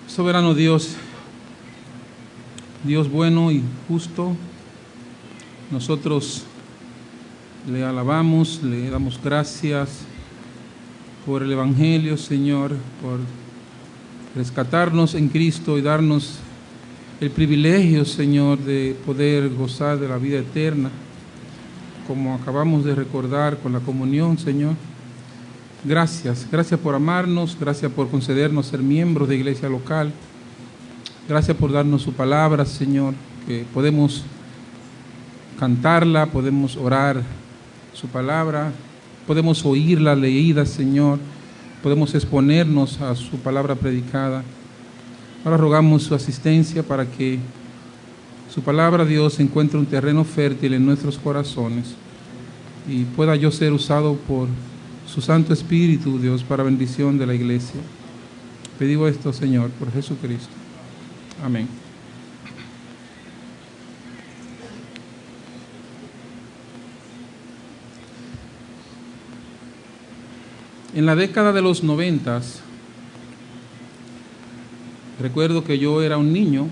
Soberano Dios, Dios bueno y justo, nosotros le alabamos, le damos gracias por el Evangelio, Señor, por rescatarnos en Cristo y darnos el privilegio, Señor, de poder gozar de la vida eterna, como acabamos de recordar con la comunión, Señor. Gracias por amarnos, gracias por concedernos ser miembros de iglesia local, gracias por darnos su palabra, Señor, que podemos cantarla, podemos orar su palabra, podemos oírla leída, Señor, podemos exponernos a su palabra predicada. Ahora rogamos su asistencia para que su palabra, Dios, encuentre un terreno fértil en nuestros corazones y pueda yo ser usado por su Santo Espíritu, Dios, para bendición de la iglesia. Pedimos esto, Señor, por Jesucristo. Amén. En la década de los 90, recuerdo que yo era un niño,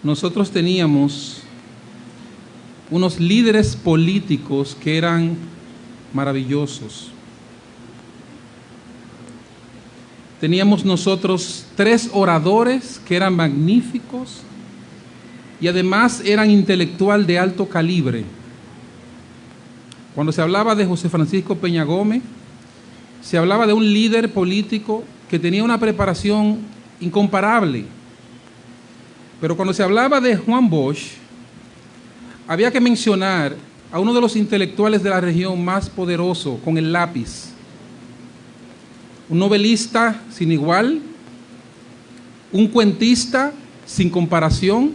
nosotros teníamos unos líderes políticos que eran maravillosos. Teníamos nosotros 3 oradores que eran magníficos y además eran intelectual de alto calibre. Cuando se hablaba de José Francisco Peña Gómez, se hablaba de un líder político que tenía una preparación incomparable. Pero cuando se hablaba de Juan Bosch, había que mencionar a uno de los intelectuales de la región más poderoso con el lápiz. Un novelista sin igual, un cuentista sin comparación,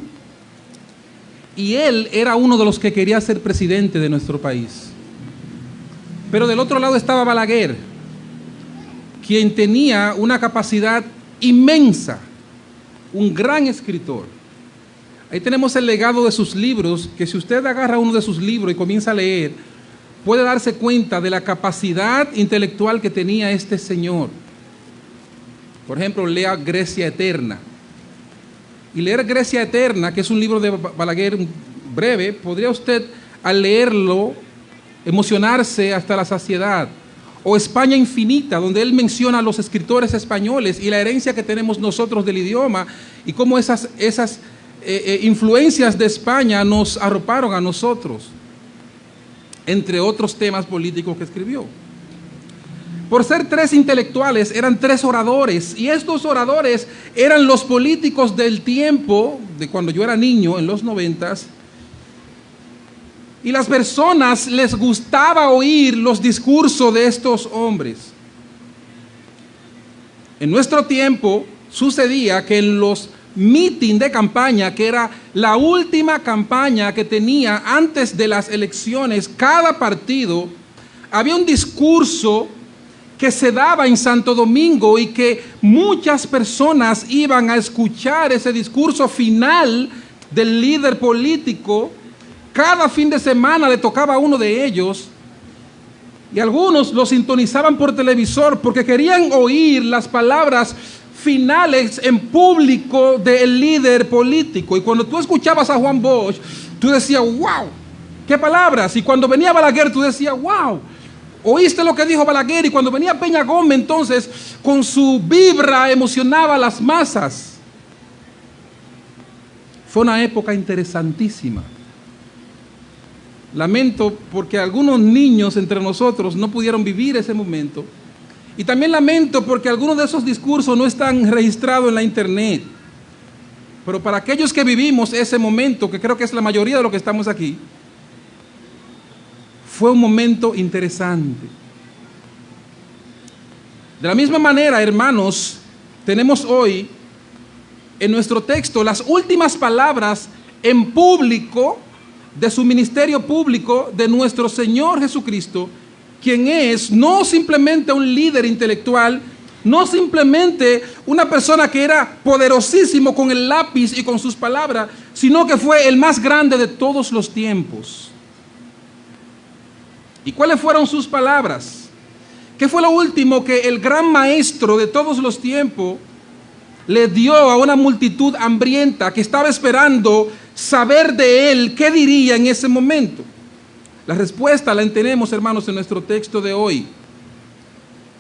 y él era uno de los que quería ser presidente de nuestro país. Pero del otro lado estaba Balaguer, quien tenía una capacidad inmensa, un gran escritor. Ahí tenemos el legado de sus libros, que si usted agarra uno de sus libros y comienza a leer, puede darse cuenta de la capacidad intelectual que tenía este señor. Por ejemplo, lea Grecia Eterna. Y leer Grecia Eterna, que es un libro de Balaguer breve, podría usted al leerlo emocionarse hasta la saciedad. O España Infinita, donde él menciona a los escritores españoles y la herencia que tenemos nosotros del idioma y cómo esas influencias de España nos arroparon a nosotros, entre otros temas políticos que escribió. Por ser 3 intelectuales, eran 3 oradores, y estos oradores eran los políticos del tiempo, de cuando yo era niño, en los 90s, y las personas les gustaba oír los discursos de estos hombres. En nuestro tiempo sucedía que en los meeting de campaña, que era la última campaña que tenía antes de las elecciones, cada partido, había un discurso que se daba en Santo Domingo y que muchas personas iban a escuchar ese discurso final del líder político. Cada fin de semana le tocaba a uno de ellos y algunos lo sintonizaban por televisor porque querían oír las palabras finales en público del líder político. Y cuando tú escuchabas a Juan Bosch, tú decías, wow, qué palabras. Y cuando venía Balaguer, tú decías, wow, oíste lo que dijo Balaguer. Y cuando venía Peña Gómez, entonces, con su vibra emocionaba a las masas. Fue una época interesantísima. Lamento porque algunos niños entre nosotros no pudieron vivir ese momento. Y también lamento porque algunos de esos discursos no están registrados en la internet. Pero para aquellos que vivimos ese momento, que creo que es la mayoría de los que estamos aquí, fue un momento interesante. De la misma manera, hermanos, tenemos hoy en nuestro texto las últimas palabras en público de su ministerio público de nuestro Señor Jesucristo, quien es no simplemente un líder intelectual, no simplemente una persona que era poderosísimo con el lápiz y con sus palabras, sino que fue el más grande de todos los tiempos. ¿Y cuáles fueron sus palabras? ¿Qué fue lo último que el gran maestro de todos los tiempos le dio a una multitud hambrienta que estaba esperando saber de él qué diría en ese momento? La respuesta la tenemos, hermanos, en nuestro texto de hoy.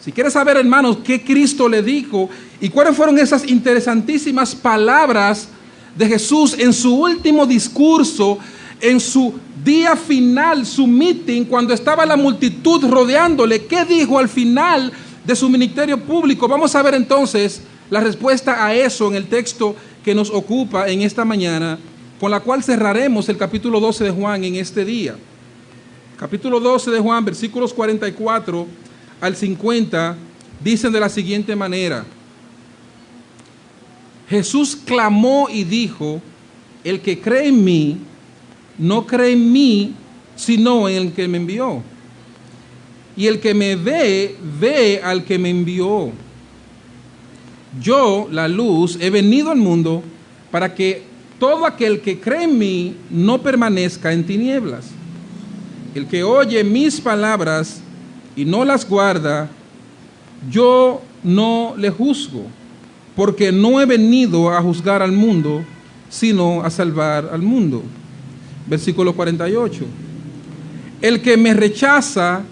Si quieres saber, hermanos, qué Cristo le dijo y cuáles fueron esas interesantísimas palabras de Jesús en su último discurso, en su día final, su meeting, cuando estaba la multitud rodeándole, ¿qué dijo al final de su ministerio público? Vamos a ver entonces la respuesta a eso en el texto que nos ocupa en esta mañana, con la cual cerraremos el capítulo 12 de Juan en este día. Capítulo 12 de Juan, versículos 44 al 50, dicen de la siguiente manera: Jesús clamó y dijo: el que cree en mí, no cree en mí, sino en el que me envió. Y el que me ve, ve al que me envió. Yo, la luz, he venido al mundo para que todo aquel que cree en mí no permanezca en tinieblas. El que oye mis palabras y no las guarda, yo no le juzgo, porque no he venido a juzgar al mundo, sino a salvar al mundo. Versículo 48. El que me rechaza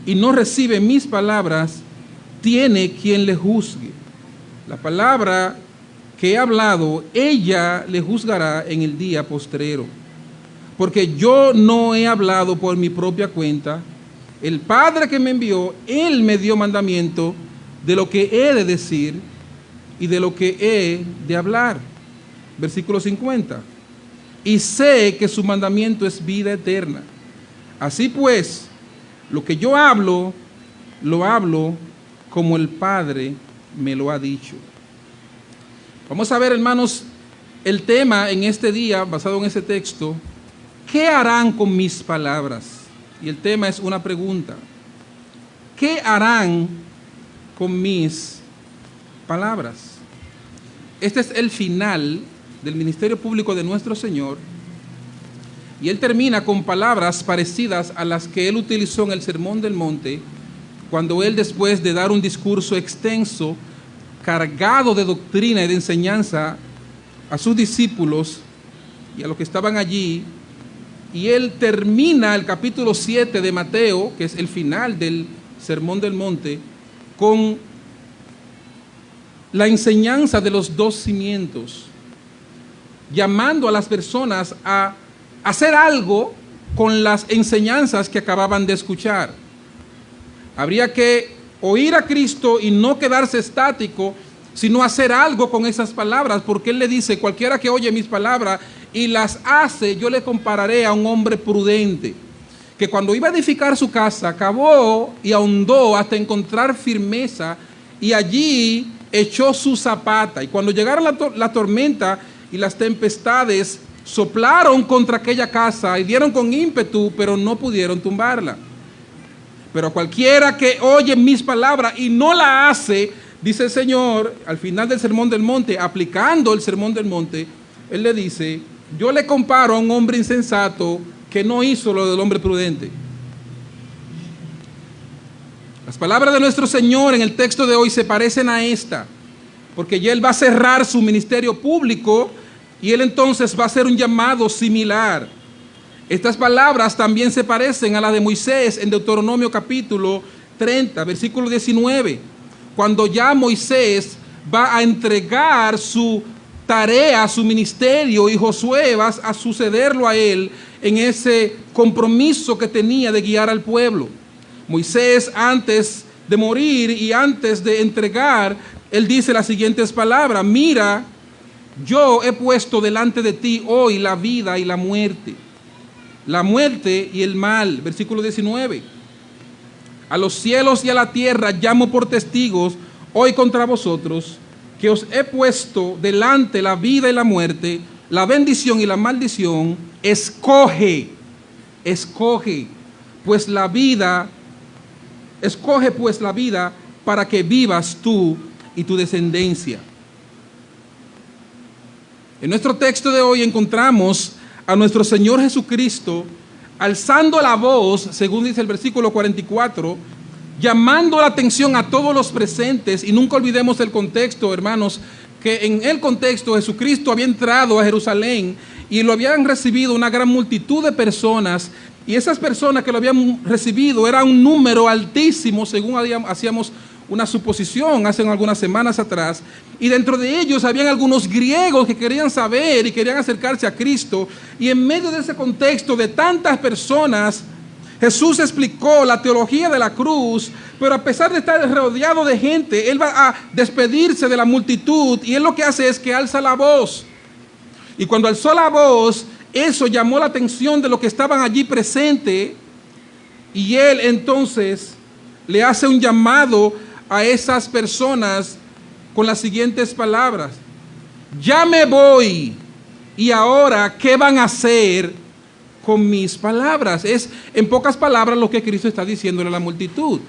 y no recibe mis palabras, tiene quien le juzgue. La palabra que he hablado, ella le juzgará en el día postrero. Porque yo no he hablado por mi propia cuenta. El Padre que me envió, Él me dio mandamiento de lo que he de decir y de lo que he de hablar. Versículo 50. Y sé que su mandamiento es vida eterna. Así pues, lo que yo hablo, lo hablo como el Padre me lo ha dicho. Vamos a ver, hermanos, el tema en este día, basado en ese texto: ¿qué harán con mis palabras? Y el tema es una pregunta. ¿Qué harán con mis palabras? Este es el final del ministerio público de nuestro Señor. Y Él termina con palabras parecidas a las que Él utilizó en el Sermón del Monte, cuando Él, después de dar un discurso extenso, cargado de doctrina y de enseñanza a sus discípulos y a los que estaban allí, y Él termina el capítulo 7 de Mateo, que es el final del Sermón del Monte, con la enseñanza de los dos cimientos, llamando a las personas a hacer algo con las enseñanzas que acababan de escuchar. Habría que oír a Cristo y no quedarse estático, sino hacer algo con esas palabras, porque Él le dice: cualquiera que oye mis palabras y las hace, yo le compararé a un hombre prudente, que cuando iba a edificar su casa, cavó y ahondó hasta encontrar firmeza, y allí echó su zapata. Y cuando llegaron la tormenta y las tempestades, soplaron contra aquella casa y dieron con ímpetu, pero no pudieron tumbarla. Pero cualquiera que oye mis palabras y no la hace, dice el Señor al final del Sermón del Monte, aplicando el Sermón del Monte, Él le dice: yo le comparo a un hombre insensato que no hizo lo del hombre prudente. Las palabras de nuestro Señor en el texto de hoy se parecen a esta, porque ya Él va a cerrar su ministerio público y Él entonces va a hacer un llamado similar. Estas palabras también se parecen a las de Moisés en Deuteronomio capítulo 30, versículo 19, cuando ya Moisés va a entregar su tarea, su ministerio, y Josué va a sucederlo a él en ese compromiso que tenía de guiar al pueblo. Moisés, antes de morir y antes de entregar, él dice las siguientes palabras: mira, yo he puesto delante de ti hoy la vida y la muerte y el mal. Versículo 19. A los cielos y a la tierra llamo por testigos hoy contra vosotros, que os he puesto delante la vida y la muerte, la bendición y la maldición. Escoge pues la vida para que vivas tú y tu descendencia. En nuestro texto de hoy encontramos a nuestro Señor Jesucristo alzando la voz, según dice el versículo 44, llamando la atención a todos los presentes. Y nunca olvidemos el contexto, hermanos, que en el contexto Jesucristo había entrado a Jerusalén y lo habían recibido una gran multitud de personas, y esas personas que lo habían recibido era un número altísimo, según hacíamos una suposición hace algunas semanas atrás, y dentro de ellos habían algunos griegos que querían saber y querían acercarse a Cristo, y en medio de ese contexto de tantas personas, Jesús explicó la teología de la cruz, pero a pesar de estar rodeado de gente, Él va a despedirse de la multitud, y Él lo que hace es que alza la voz. Y cuando alzó la voz, eso llamó la atención de los que estaban allí presentes, y Él entonces le hace un llamado a esas personas con las siguientes palabras: ya me voy, y ahora, ¿qué van a hacer con mis palabras? Es en pocas palabras lo que Cristo está diciéndole a la multitud.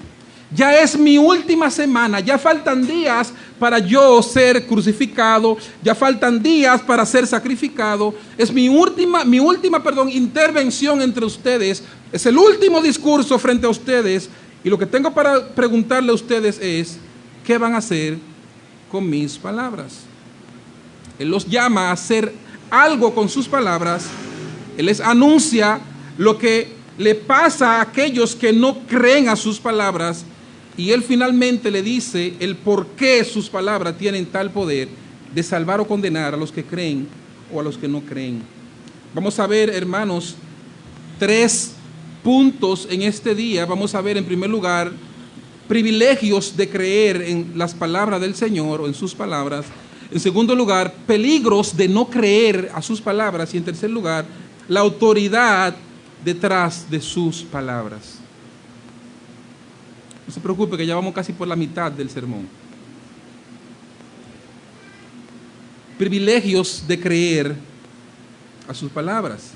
Ya es mi última semana, ya faltan días para yo ser crucificado, ya faltan días para ser sacrificado. Es mi última intervención entre ustedes, es el último discurso frente a ustedes, y lo que tengo para preguntarle a ustedes es: ¿qué van a hacer con mis palabras? Él los llama a hacer algo con sus palabras. Él les anuncia lo que le pasa a aquellos que no creen a sus palabras, y Él finalmente le dice el por qué sus palabras tienen tal poder de salvar o condenar a los que creen o a los que no creen. Vamos a ver, hermanos, 3 puntos en este día. Vamos a ver, en primer lugar, privilegios de creer en las palabras del Señor o en sus palabras. En segundo lugar, peligros de no creer a sus palabras. Y en tercer lugar, la autoridad detrás de sus palabras. No se preocupe, que ya vamos casi por la mitad del sermón. Privilegios de creer a sus palabras.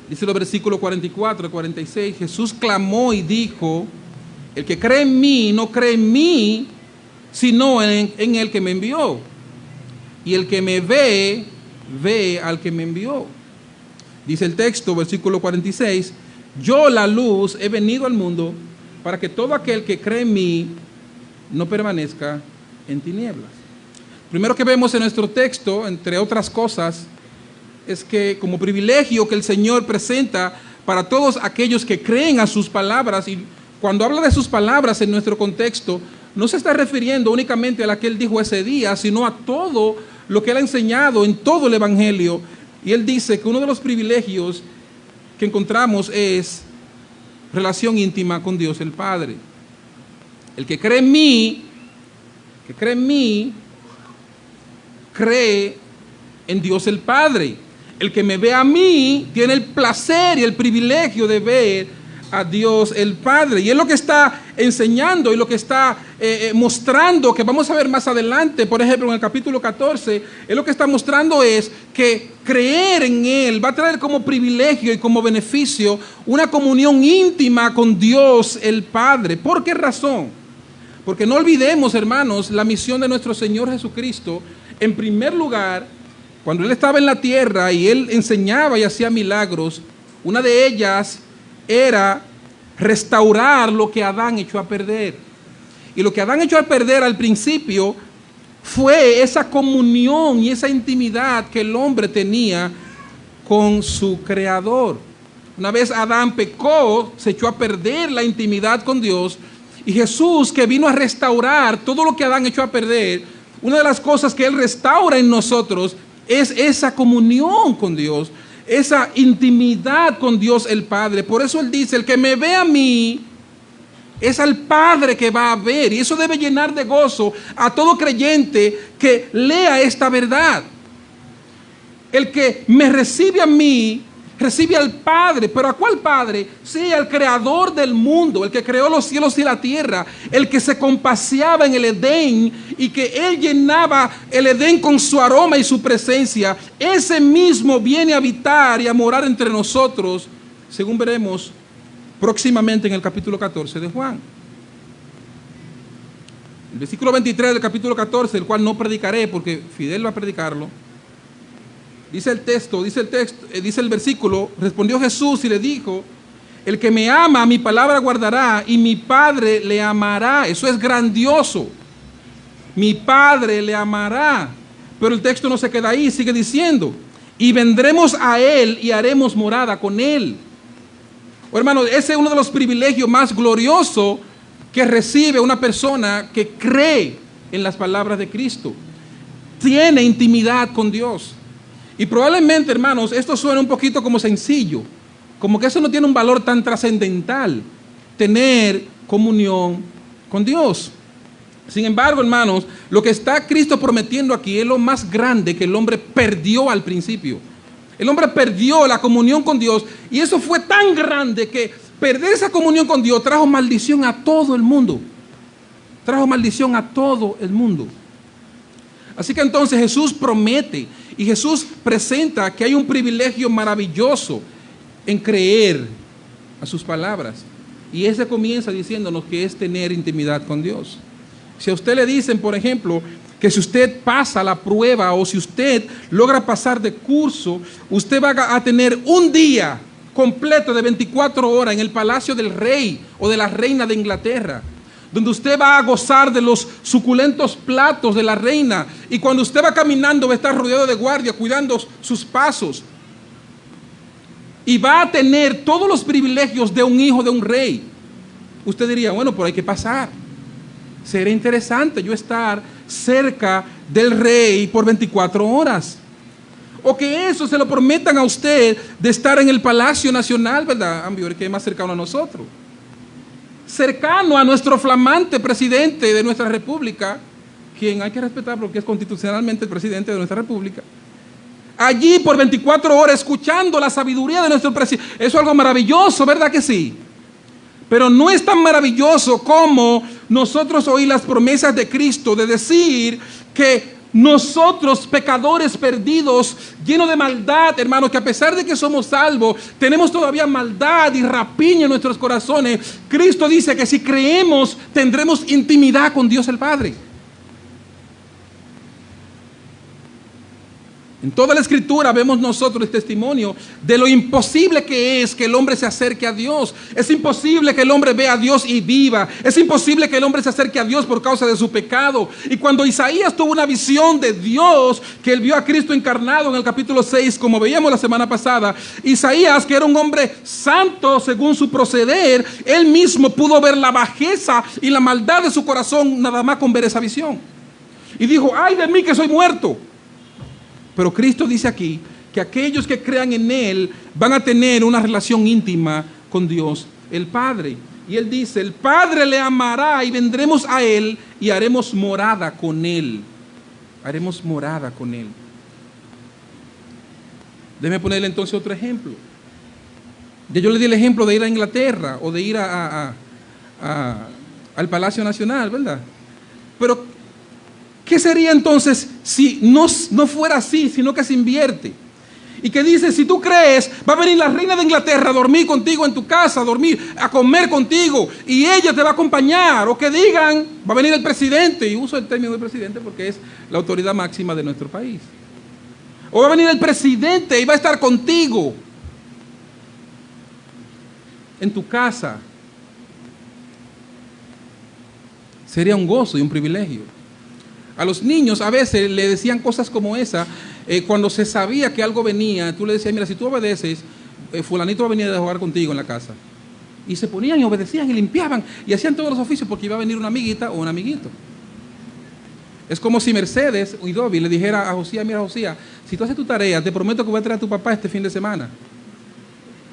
Dice los versículos 44 y 46, Jesús clamó y dijo: el que cree en mí no cree en mí, sino en el que me envió. Y el que me ve, ve al que me envió. Dice el texto, versículo 46, yo, la luz, he venido al mundo para que todo aquel que cree en mí no permanezca en tinieblas. Primero que vemos en nuestro texto, entre otras cosas, es que como privilegio que el Señor presenta para todos aquellos que creen a sus palabras, y cuando habla de sus palabras en nuestro contexto, no se está refiriendo únicamente a la que Él dijo ese día, sino a todo lo que Él ha enseñado en todo el Evangelio. Y Él dice que uno de los privilegios que encontramos es relación íntima con Dios el Padre. El que cree en mí, cree en Dios el Padre. El que me ve a mí tiene el placer y el privilegio de ver a Dios el Padre. Y es lo que está enseñando y lo que está mostrando, que vamos a ver más adelante, por ejemplo en el capítulo 14, es lo que está mostrando es que creer en Él va a traer como privilegio y como beneficio una comunión íntima con Dios el Padre. ¿Por qué razón? Porque no olvidemos, hermanos, la misión de nuestro Señor Jesucristo. En primer lugar, cuando Él estaba en la tierra y Él enseñaba y hacía milagros, una de ellas era restaurar lo que Adán echó a perder. Y lo que Adán echó a perder al principio fue esa comunión y esa intimidad que el hombre tenía con su Creador. Una vez Adán pecó, se echó a perder la intimidad con Dios, y Jesús, que vino a restaurar todo lo que Adán echó a perder, una de las cosas que Él restaura en nosotros es esa comunión con Dios, esa intimidad con Dios el Padre. Por eso Él dice: el que me ve a mí, es al Padre que va a ver. Y eso debe llenar de gozo a todo creyente que lea esta verdad. El que me recibe a mí, recibe al Padre. ¿Pero a cuál Padre? Sí, al Creador del mundo, el que creó los cielos y la tierra, el que se compaseaba en el Edén y que Él llenaba el Edén con su aroma y su presencia. Ese mismo viene a habitar y a morar entre nosotros, según veremos próximamente en el capítulo 14 de Juan. El versículo 23 del capítulo 14, el cual no predicaré porque Fidel va a predicarlo. Dice el versículo: respondió Jesús y le dijo: El que me ama, mi palabra guardará y mi Padre le amará. Eso es grandioso. Mi Padre le amará. Pero el texto no se queda ahí, sigue diciendo, y vendremos a Él y haremos morada con Él. Oh, hermano, ese es uno de los privilegios más gloriosos que recibe una persona que cree en las palabras de Cristo. Tiene intimidad con Dios. Y probablemente, hermanos, esto suena un poquito como sencillo, como que eso no tiene un valor tan trascendental, tener comunión con Dios. Sin embargo, hermanos, lo que está Cristo prometiendo aquí es lo más grande que el hombre perdió al principio. El hombre perdió la comunión con Dios y eso fue tan grande que perder esa comunión con Dios trajo maldición a todo el mundo. Trajo maldición a todo el mundo. Así que entonces Jesús promete y Jesús presenta que hay un privilegio maravilloso en creer a sus palabras. Y ese comienza diciéndonos que es tener intimidad con Dios. Si a usted le dicen, por ejemplo, que si usted pasa la prueba o si usted logra pasar de curso, usted va a tener un día completo de 24 horas en el palacio del rey o de la reina de Inglaterra, donde usted va a gozar de los suculentos platos de la reina, y cuando usted va caminando va a estar rodeado de guardia cuidando sus pasos, y va a tener todos los privilegios de un hijo de un rey. Usted diría, bueno, pero hay que pasar. Sería interesante yo estar cerca del rey por 24 horas. O que eso se lo prometan a usted de estar en el Palacio Nacional, ¿verdad? Ambior, que es más cercano a nosotros. Cercano a nuestro flamante presidente de nuestra república, quien hay que respetar porque es constitucionalmente el presidente de nuestra república. Allí por 24 horas escuchando la sabiduría de nuestro presidente. Eso es algo maravilloso, ¿verdad que sí? Pero no es tan maravilloso como nosotros oír las promesas de Cristo de decir que nosotros, pecadores perdidos, llenos de maldad, hermanos, que a pesar de que somos salvos, tenemos todavía maldad y rapiña en nuestros corazones. Cristo dice que si creemos, tendremos intimidad con Dios el Padre. En toda la Escritura vemos nosotros el testimonio de lo imposible que es que el hombre se acerque a Dios. Es imposible que el hombre vea a Dios y viva. Es imposible que el hombre se acerque a Dios por causa de su pecado. Y cuando Isaías tuvo una visión de Dios, que él vio a Cristo encarnado en el capítulo 6, como veíamos la semana pasada, Isaías, que era un hombre santo según su proceder, él mismo pudo ver la bajeza y la maldad de su corazón nada más con ver esa visión. Y dijo, ay de mí que soy muerto. Pero Cristo dice aquí que aquellos que crean en Él van a tener una relación íntima con Dios el Padre. Y Él dice, el Padre le amará y vendremos a Él y haremos morada con Él. Haremos morada con Él. Déjeme ponerle entonces otro ejemplo. Yo le di el ejemplo de ir a Inglaterra o de ir al Palacio Nacional, ¿verdad? Pero ¿qué sería entonces si no fuera así, sino que se invierte? Y que dice, si tú crees, va a venir la reina de Inglaterra a dormir contigo en tu casa, a comer contigo, y ella te va a acompañar. O que digan, va a venir el presidente, y uso el término de presidente porque es la autoridad máxima de nuestro país. O va a venir el presidente y va a estar contigo en tu casa. Sería un gozo y un privilegio. A los niños a veces le decían cosas como esa, cuando se sabía que algo venía, tú le decías, mira, si tú obedeces, fulanito va a venir a jugar contigo en la casa. Y se ponían y obedecían y limpiaban y hacían todos los oficios porque iba a venir una amiguita o un amiguito. Es como si Mercedes o Idobi le dijera a Josías, mira Josías, si tú haces tu tarea, te prometo que voy a traer a tu papá este fin de semana.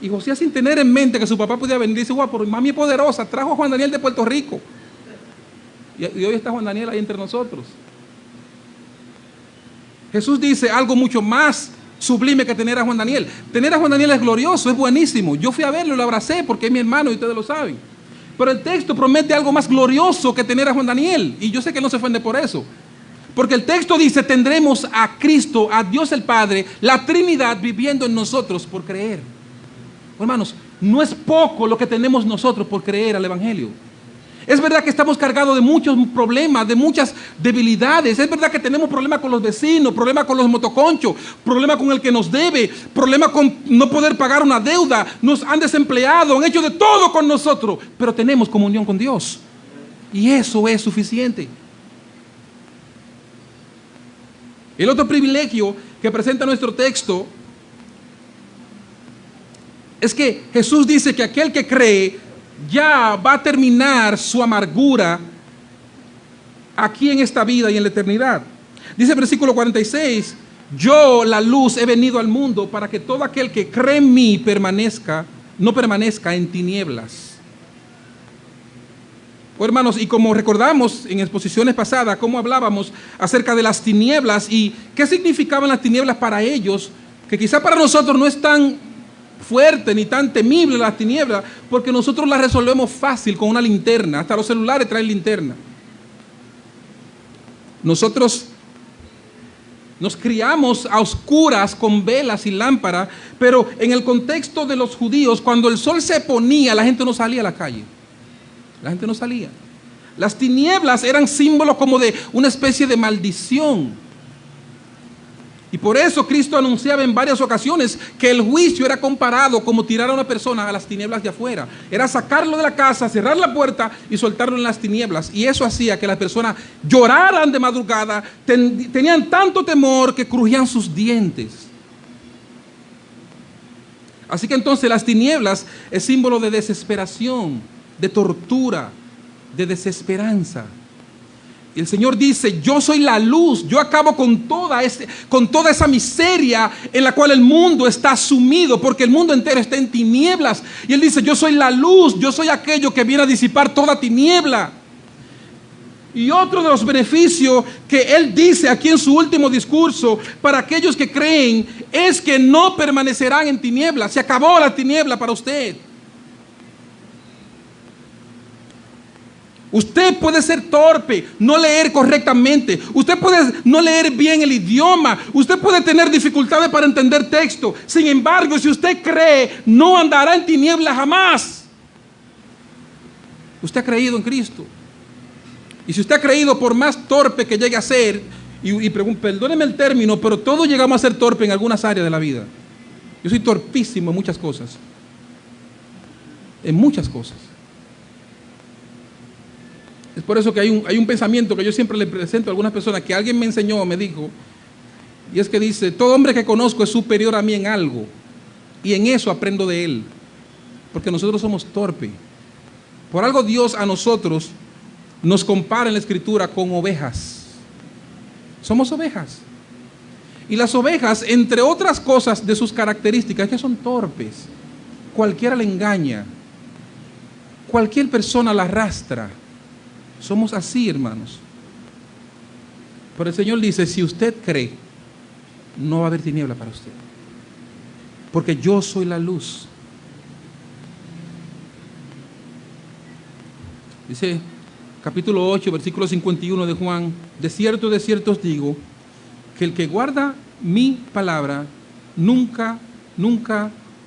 Y Josías, sin tener en mente que su papá podía venir, dice, guau, pero mami es poderosa, trajo a Juan Daniel de Puerto Rico. Y hoy está Juan Daniel ahí entre nosotros. Jesús dice algo mucho más sublime que tener a Juan Daniel. Tener a Juan Daniel es glorioso, es buenísimo. Yo fui a verlo y lo abracé porque es mi hermano y ustedes lo saben. Pero el texto promete algo más glorioso que tener a Juan Daniel. Y yo sé que no se ofende por eso. Porque el texto dice, tendremos a Cristo, a Dios el Padre, la Trinidad viviendo en nosotros por creer. Hermanos, no es poco lo que tenemos nosotros por creer al Evangelio. Es verdad que estamos cargados de muchos problemas, de muchas debilidades. Es verdad que tenemos problemas con los vecinos, problemas con los motoconchos, problemas con el que nos debe, problemas con no poder pagar una deuda. Nos han desempleado, han hecho de todo con nosotros, pero tenemos comunión con Dios. Y eso es suficiente. El otro privilegio que presenta nuestro texto es que Jesús dice que aquel que cree ya va a terminar su amargura aquí en esta vida y en la eternidad. Dice el versículo 46, yo, la luz, he venido al mundo para que todo aquel que cree en mí no permanezca en tinieblas. Oh, hermanos, y como recordamos en exposiciones pasadas, cómo hablábamos acerca de las tinieblas y qué significaban las tinieblas para ellos, que quizá para nosotros no es tan fuerte ni tan temible las tinieblas, porque nosotros las resolvemos fácil con una linterna. Hasta los celulares traen linterna. Nosotros nos criamos a oscuras con velas y lámparas, pero en el contexto de los judíos, cuando el sol se ponía, la gente no salía a la calle. La gente no salía. Las tinieblas eran símbolos como de una especie de maldición. Y por eso Cristo anunciaba en varias ocasiones que el juicio era comparado como tirar a una persona a las tinieblas de afuera. Era sacarlo de la casa, cerrar la puerta y soltarlo en las tinieblas. Y eso hacía que las personas lloraran de madrugada, tenían tanto temor que crujían sus dientes. Así que entonces las tinieblas es símbolo de desesperación, de tortura, de desesperanza. Y el Señor dice, yo soy la luz, yo acabo con toda esa miseria en la cual el mundo está sumido, porque el mundo entero está en tinieblas. Y Él dice, yo soy la luz, yo soy aquello que viene a disipar toda tiniebla. Y otro de los beneficios que Él dice aquí en su último discurso para aquellos que creen es que no permanecerán en tinieblas. Se acabó la tiniebla para usted. Usted puede ser torpe, no leer correctamente. Usted puede no leer bien el idioma. Usted puede tener dificultades para entender texto. Sin embargo, si usted cree, no andará en tinieblas jamás. Usted ha creído en Cristo. Y si usted ha creído, por más torpe que llegue a ser, perdóneme el término, pero todos llegamos a ser torpe en algunas áreas de la vida. Yo soy torpísimo en muchas cosas. En muchas cosas. Es por eso que hay un pensamiento que yo siempre le presento a algunas personas, que alguien me enseñó, me dijo, y es que dice, todo hombre que conozco es superior a mí en algo, y en eso aprendo de él, porque nosotros somos torpes. Por algo Dios a nosotros nos compara en la Escritura con ovejas. Somos ovejas. Y las ovejas, entre otras cosas de sus características, es que son torpes. Cualquiera le engaña. Cualquier persona la arrastra. Somos así, hermanos. Pero el Señor dice, si usted cree, no va a haber tiniebla para usted. Porque yo soy la luz. Dice capítulo 8, versículo 51 de Juan, de cierto os digo, que el que guarda mi palabra nunca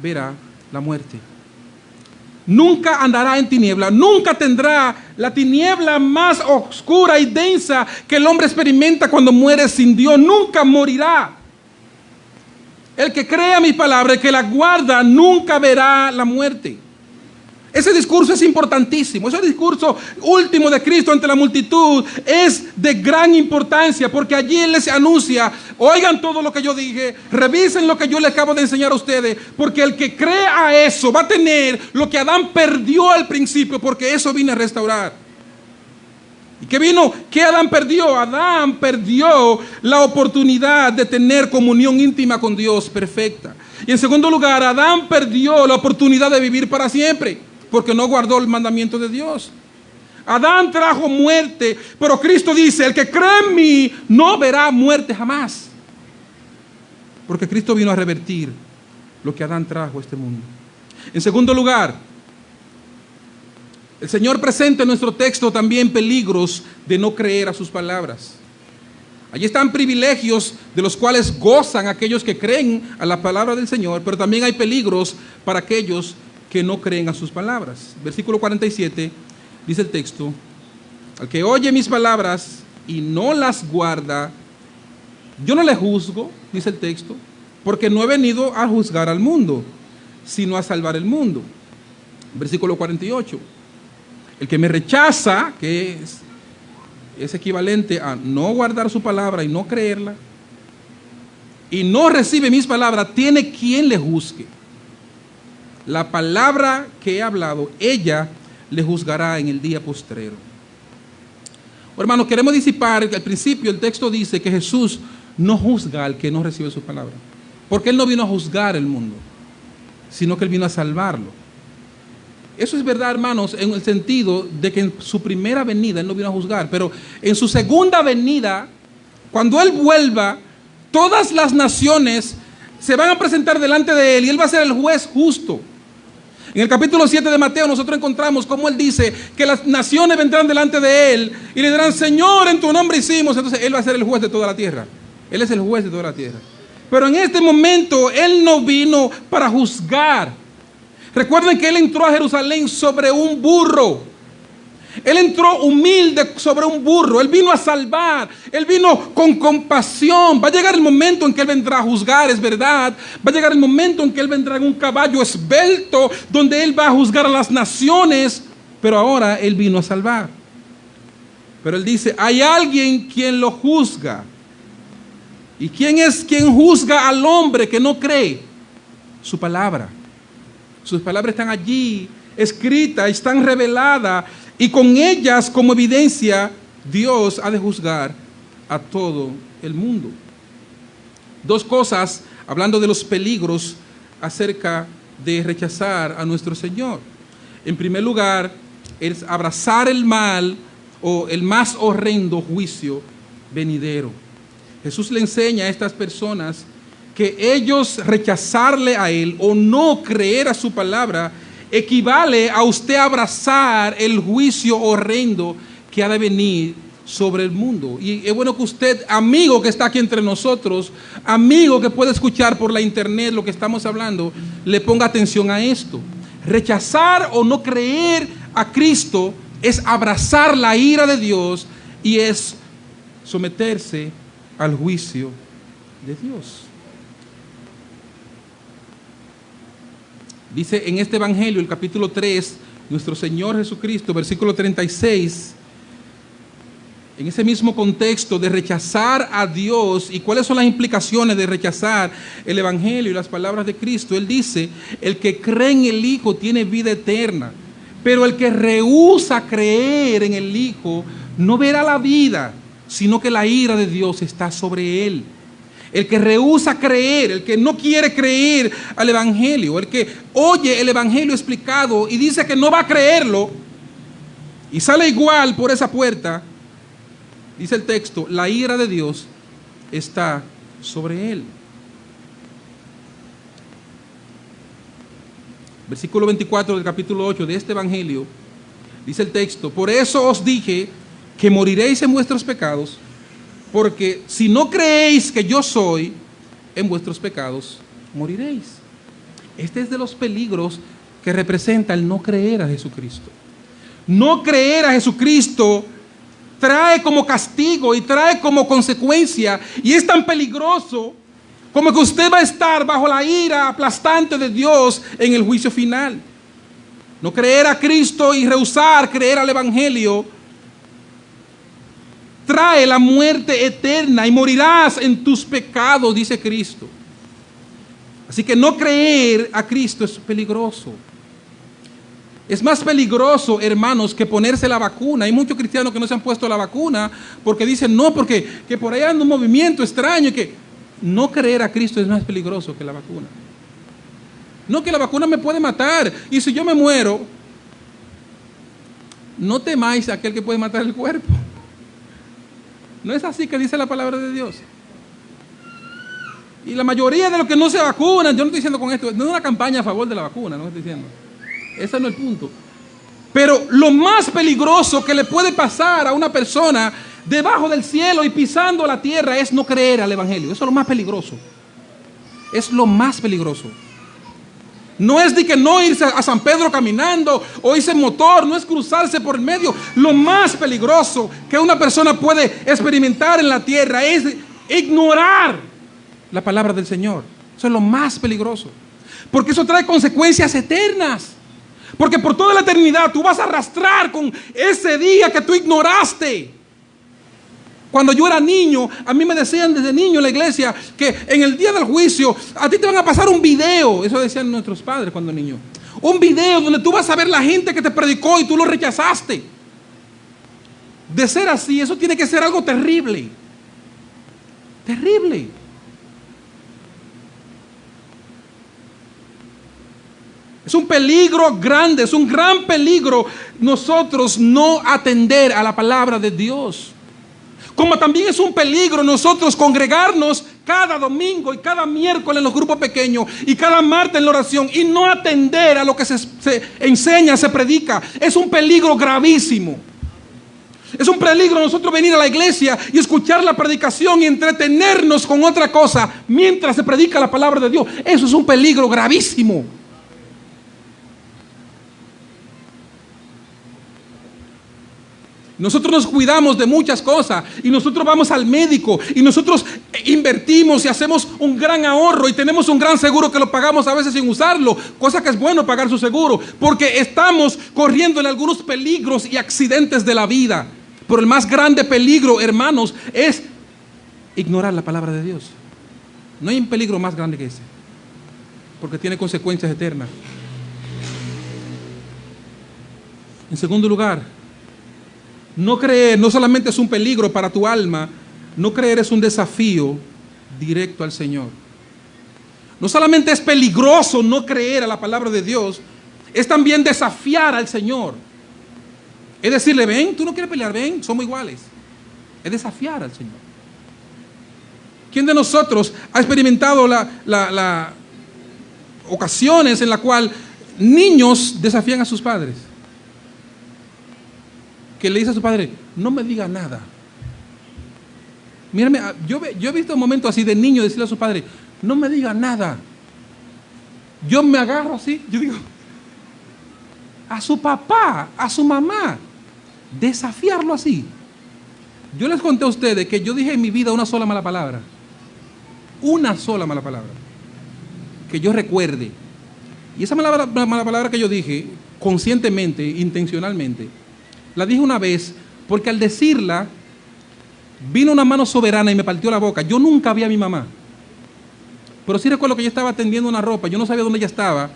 verá la muerte. Nunca andará en tiniebla, nunca tendrá la tiniebla más oscura y densa que el hombre experimenta cuando muere sin Dios. Nunca morirá. El que crea mi palabra, el que la guarda, nunca verá la muerte. Ese discurso es importantísimo. Ese discurso último de Cristo ante la multitud es de gran importancia, porque allí Él les anuncia, oigan todo lo que yo dije, revisen lo que yo les acabo de enseñar a ustedes, porque el que crea a eso va a tener lo que Adán perdió al principio, porque eso vino a restaurar. ¿Y qué vino? ¿Qué Adán perdió? Adán perdió la oportunidad de tener comunión íntima con Dios perfecta. Y en segundo lugar, Adán perdió la oportunidad de vivir para siempre, porque no guardó el mandamiento de Dios. Adán trajo muerte, pero Cristo dice, el que cree en mí no verá muerte jamás. Porque Cristo vino a revertir lo que Adán trajo a este mundo. En segundo lugar, el Señor presenta en nuestro texto también peligros de no creer a sus palabras. Allí están privilegios de los cuales gozan aquellos que creen a la palabra del Señor, pero también hay peligros para aquellos que no creen a sus palabras. Versículo 47, Dice el texto, al que oye mis palabras y no las guarda, yo no le juzgo, dice el texto, porque no he venido a juzgar al mundo, sino a salvar el mundo. Versículo 48. El que me rechaza, que es equivalente a no guardar su palabra y no creerla, y no recibe mis palabras, tiene quien le juzgue. La palabra que he hablado, ella le juzgará en el día postrero. Hermanos, queremos disipar que al principio el texto dice que Jesús no juzga al que no recibe su palabra, porque Él no vino a juzgar el mundo, sino que Él vino a salvarlo. Eso es verdad, hermanos, en el sentido de que en su primera venida Él no vino a juzgar, pero en su segunda venida, cuando Él vuelva, todas las naciones se van a presentar delante de Él y Él va a ser el juez justo. En el capítulo 7 de Mateo nosotros encontramos cómo Él dice que las naciones vendrán delante de Él y le dirán, Señor, en tu nombre hicimos. Entonces Él va a ser el juez de toda la tierra. Él es el juez de toda la tierra. Pero en este momento Él no vino para juzgar. Recuerden que Él entró a Jerusalén sobre un burro. Él entró humilde sobre un burro. Él vino a salvar. Él vino con compasión. Va a llegar el momento en que Él vendrá a juzgar, es verdad. Va a llegar el momento en que Él vendrá en un caballo esbelto, donde Él va a juzgar a las naciones. Pero ahora Él vino a salvar. Pero Él dice, hay alguien quien lo juzga. ¿Y quién es quien juzga al hombre que no cree? Su palabra. Sus palabras están allí, escritas, están reveladas. Y con ellas, como evidencia, Dios ha de juzgar a todo el mundo. Dos cosas, hablando de los peligros acerca de rechazar a nuestro Señor. En primer lugar, es abrazar el mal o el más horrendo juicio venidero. Jesús le enseña a estas personas que ellos rechazarle a Él o no creer a su palabra equivale a usted abrazar el juicio horrendo que ha de venir sobre el mundo. Y es bueno que usted, amigo que está aquí entre nosotros, amigo que puede escuchar por la internet lo que estamos hablando, le ponga atención a esto. Rechazar o no creer a Cristo es abrazar la ira de Dios y es someterse al juicio de Dios. Dice en este evangelio, el capítulo 3, nuestro Señor Jesucristo, versículo 36, en ese mismo contexto de rechazar a Dios y cuáles son las implicaciones de rechazar el evangelio y las palabras de Cristo, Él dice, el que cree en el Hijo tiene vida eterna, pero el que rehúsa creer en el Hijo no verá la vida, sino que la ira de Dios está sobre él. El que rehúsa creer, el que no quiere creer al evangelio, el que oye el evangelio explicado y dice que no va a creerlo y sale igual por esa puerta, dice el texto, la ira de Dios está sobre él. Versículo 24 del capítulo 8 de este evangelio, dice el texto, por eso os dije que moriréis en vuestros pecados, porque si no creéis que yo soy, en vuestros pecados moriréis. Este es de los peligros que representa el no creer a Jesucristo. No creer a Jesucristo trae como castigo y trae como consecuencia, y es tan peligroso como que usted va a estar bajo la ira aplastante de Dios en el juicio final. No creer a Cristo y rehusar creer al evangelio trae la muerte eterna y morirás en tus pecados, dice Cristo. Así que no creer a Cristo es peligroso. Es más peligroso, hermanos, que ponerse la vacuna. Hay muchos cristianos que no se han puesto la vacuna porque dicen, no, porque que por ahí anda un movimiento extraño. Y que no creer a Cristo es más peligroso que la vacuna. No, que la vacuna me puede matar. Y si yo me muero, no temáis a aquel que puede matar el cuerpo. No es así que dice la palabra de Dios. Y la mayoría de los que no se vacunan, yo no estoy diciendo con esto, no es una campaña a favor de la vacuna, no estoy diciendo. Ese no es el punto. Pero lo más peligroso que le puede pasar a una persona debajo del cielo y pisando la tierra es no creer al evangelio. Eso es lo más peligroso. Es lo más peligroso. No es de que no irse a San Pedro caminando o irse en motor, no es cruzarse por el medio. Lo más peligroso que una persona puede experimentar en la tierra es ignorar la palabra del Señor. Eso es lo más peligroso, porque eso trae consecuencias eternas. Porque por toda la eternidad tú vas a arrastrar con ese día que tú ignoraste. Cuando yo era niño, a mí me decían desde niño en la iglesia que en el día del juicio a ti te van a pasar un video. Eso decían nuestros padres cuando niño. Un video donde tú vas a ver la gente que te predicó y tú lo rechazaste. De ser así, eso tiene que ser algo terrible. Terrible. Es un peligro grande, es un gran peligro nosotros no atender a la palabra de Dios. Como también es un peligro nosotros congregarnos cada domingo y cada miércoles en los grupos pequeños y cada martes en la oración y no atender a lo que se enseña, se predica. Es un peligro gravísimo. Es un peligro nosotros venir a la iglesia y escuchar la predicación y entretenernos con otra cosa mientras se predica la palabra de Dios. Eso es un peligro gravísimo. Nosotros nos cuidamos de muchas cosas y nosotros vamos al médico y nosotros invertimos y hacemos un gran ahorro y tenemos un gran seguro que lo pagamos a veces sin usarlo, cosa que es bueno pagar su seguro, porque estamos corriendo en algunos peligros y accidentes de la vida. Pero el más grande peligro, hermanos, es ignorar la palabra de Dios. No hay un peligro más grande que ese, porque tiene consecuencias eternas. En segundo lugar, no creer no solamente es un peligro para tu alma, no creer es un desafío directo al Señor. No solamente es peligroso no creer a la palabra de Dios, es también desafiar al Señor. Es decirle, ven, tú no quieres pelear, ven, somos iguales. Es desafiar al Señor. ¿Quién de nosotros ha experimentado las ocasiones en las cuales niños desafían a sus padres? Que le dice a su padre, no me diga nada. Mírame, yo he visto momentos así de niño decirle a su padre, no me diga nada. Yo me agarro así, yo digo, a su papá, a su mamá, desafiarlo así. Yo les conté a ustedes que yo dije en mi vida una sola mala palabra. Una sola mala palabra. Que yo recuerde. Y esa mala palabra que yo dije, conscientemente, intencionalmente, la dije una vez porque al decirla vino una mano soberana y me partió la boca. Yo nunca vi a mi mamá, pero sí recuerdo que yo estaba tendiendo una ropa, yo no sabía dónde ella estaba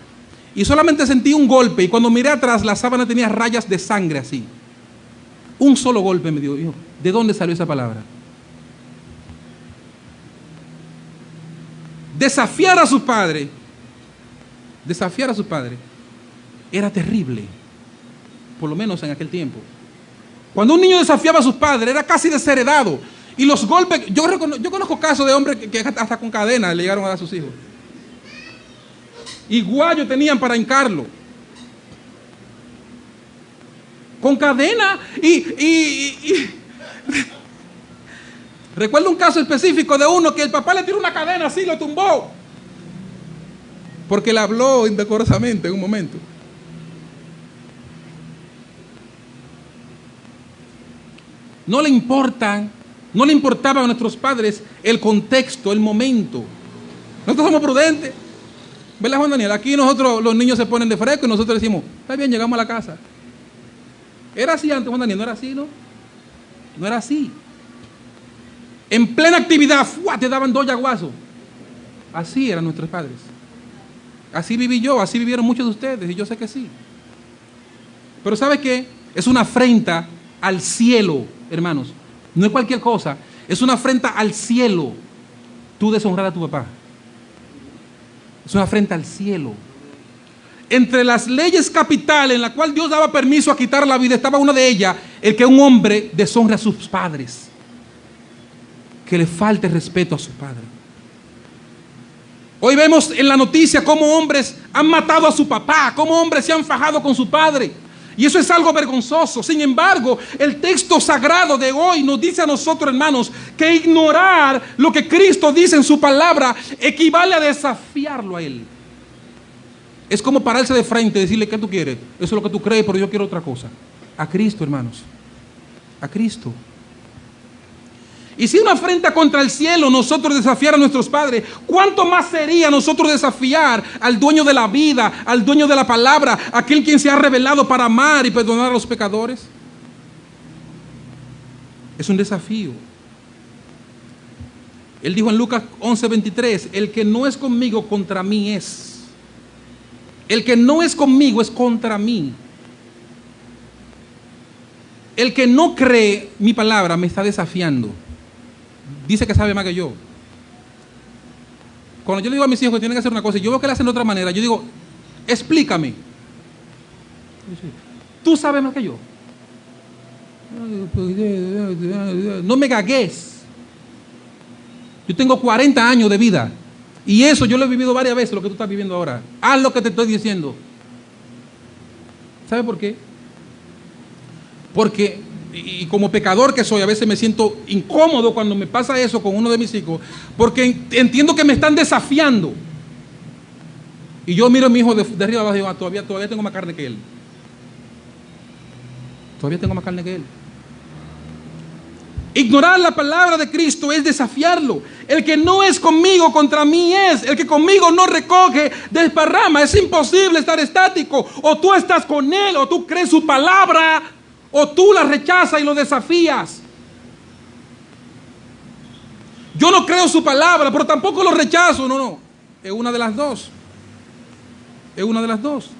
y solamente sentí un golpe y cuando miré atrás la sábana tenía rayas de sangre así. Un solo golpe me dio. ¿De dónde salió esa palabra? Desafiar a su padre era terrible. Por lo menos en aquel tiempo. Cuando un niño desafiaba a sus padres, era casi desheredado. Y los golpes, yo conozco casos de hombres que hasta con cadena le llegaron a dar a sus hijos. Y guayos tenían para hincarlo. Con cadena Recuerdo un caso específico de uno que el papá le tiró una cadena así, lo tumbó. Porque le habló indecorosamente en un momento. No le importaba a nuestros padres el contexto, el momento. Nosotros somos prudentes. ¿Verdad, Juan Daniel? Aquí nosotros, los niños se ponen de fresco y nosotros decimos, está bien, llegamos a la casa. Era así antes, Juan Daniel, no era así, ¿no? No era así. En plena actividad, te daban 2 yaguazos. Así eran nuestros padres. Así viví yo, así vivieron muchos de ustedes, y yo sé que sí. Pero ¿sabe qué? Es una afrenta al cielo, hermanos. No es cualquier cosa. Es una afrenta al cielo. Tú deshonrar a tu papá. Es una afrenta al cielo. Entre las leyes capitales en la cual Dios daba permiso a quitar la vida, estaba una de ellas, el que un hombre deshonre a sus padres. Que le falte respeto a su padre. Hoy vemos en la noticia cómo hombres han matado a su papá, cómo hombres se han fajado con su padre. Y eso es algo vergonzoso. Sin embargo, el texto sagrado de hoy nos dice a nosotros, hermanos, que ignorar lo que Cristo dice en su palabra equivale a desafiarlo a Él. Es como pararse de frente y decirle, ¿qué tú quieres? Eso es lo que tú crees, pero yo quiero otra cosa. A Cristo, hermanos. A Cristo. Y si una afrenta contra el cielo nosotros desafiar a nuestros padres, ¿cuánto más sería nosotros desafiar al dueño de la vida, al dueño de la palabra, aquel quien se ha revelado para amar y perdonar a los pecadores? Es un desafío. Él dijo en Lucas 11:23, el que no es conmigo contra mí es. El que no es conmigo es contra mí. El que no cree mi palabra me está desafiando. Dice que sabe más que yo. Cuando yo le digo a mis hijos que tienen que hacer una cosa y yo veo que la hacen de otra manera, yo digo, explícame. Tú sabes más que yo. No me gagues. Yo tengo 40 años de vida y eso yo lo he vivido varias veces, lo que tú estás viviendo ahora. Haz lo que te estoy diciendo. ¿Sabe por qué? Porque, y como pecador que soy, a veces me siento incómodo cuando me pasa eso con uno de mis hijos, porque entiendo que me están desafiando. Y yo miro a mi hijo de arriba abajo y digo, todavía tengo más carne que él. Todavía tengo más carne que él. Ignorar la palabra de Cristo es desafiarlo. El que no es conmigo contra mí es. El que conmigo no recoge, desparrama. Es imposible estar estático. O tú estás con él, o tú crees su palabra, o tú la rechazas y lo desafías. Yo no creo su palabra, pero tampoco lo rechazo. No. Es una de las dos. Es una de las dos.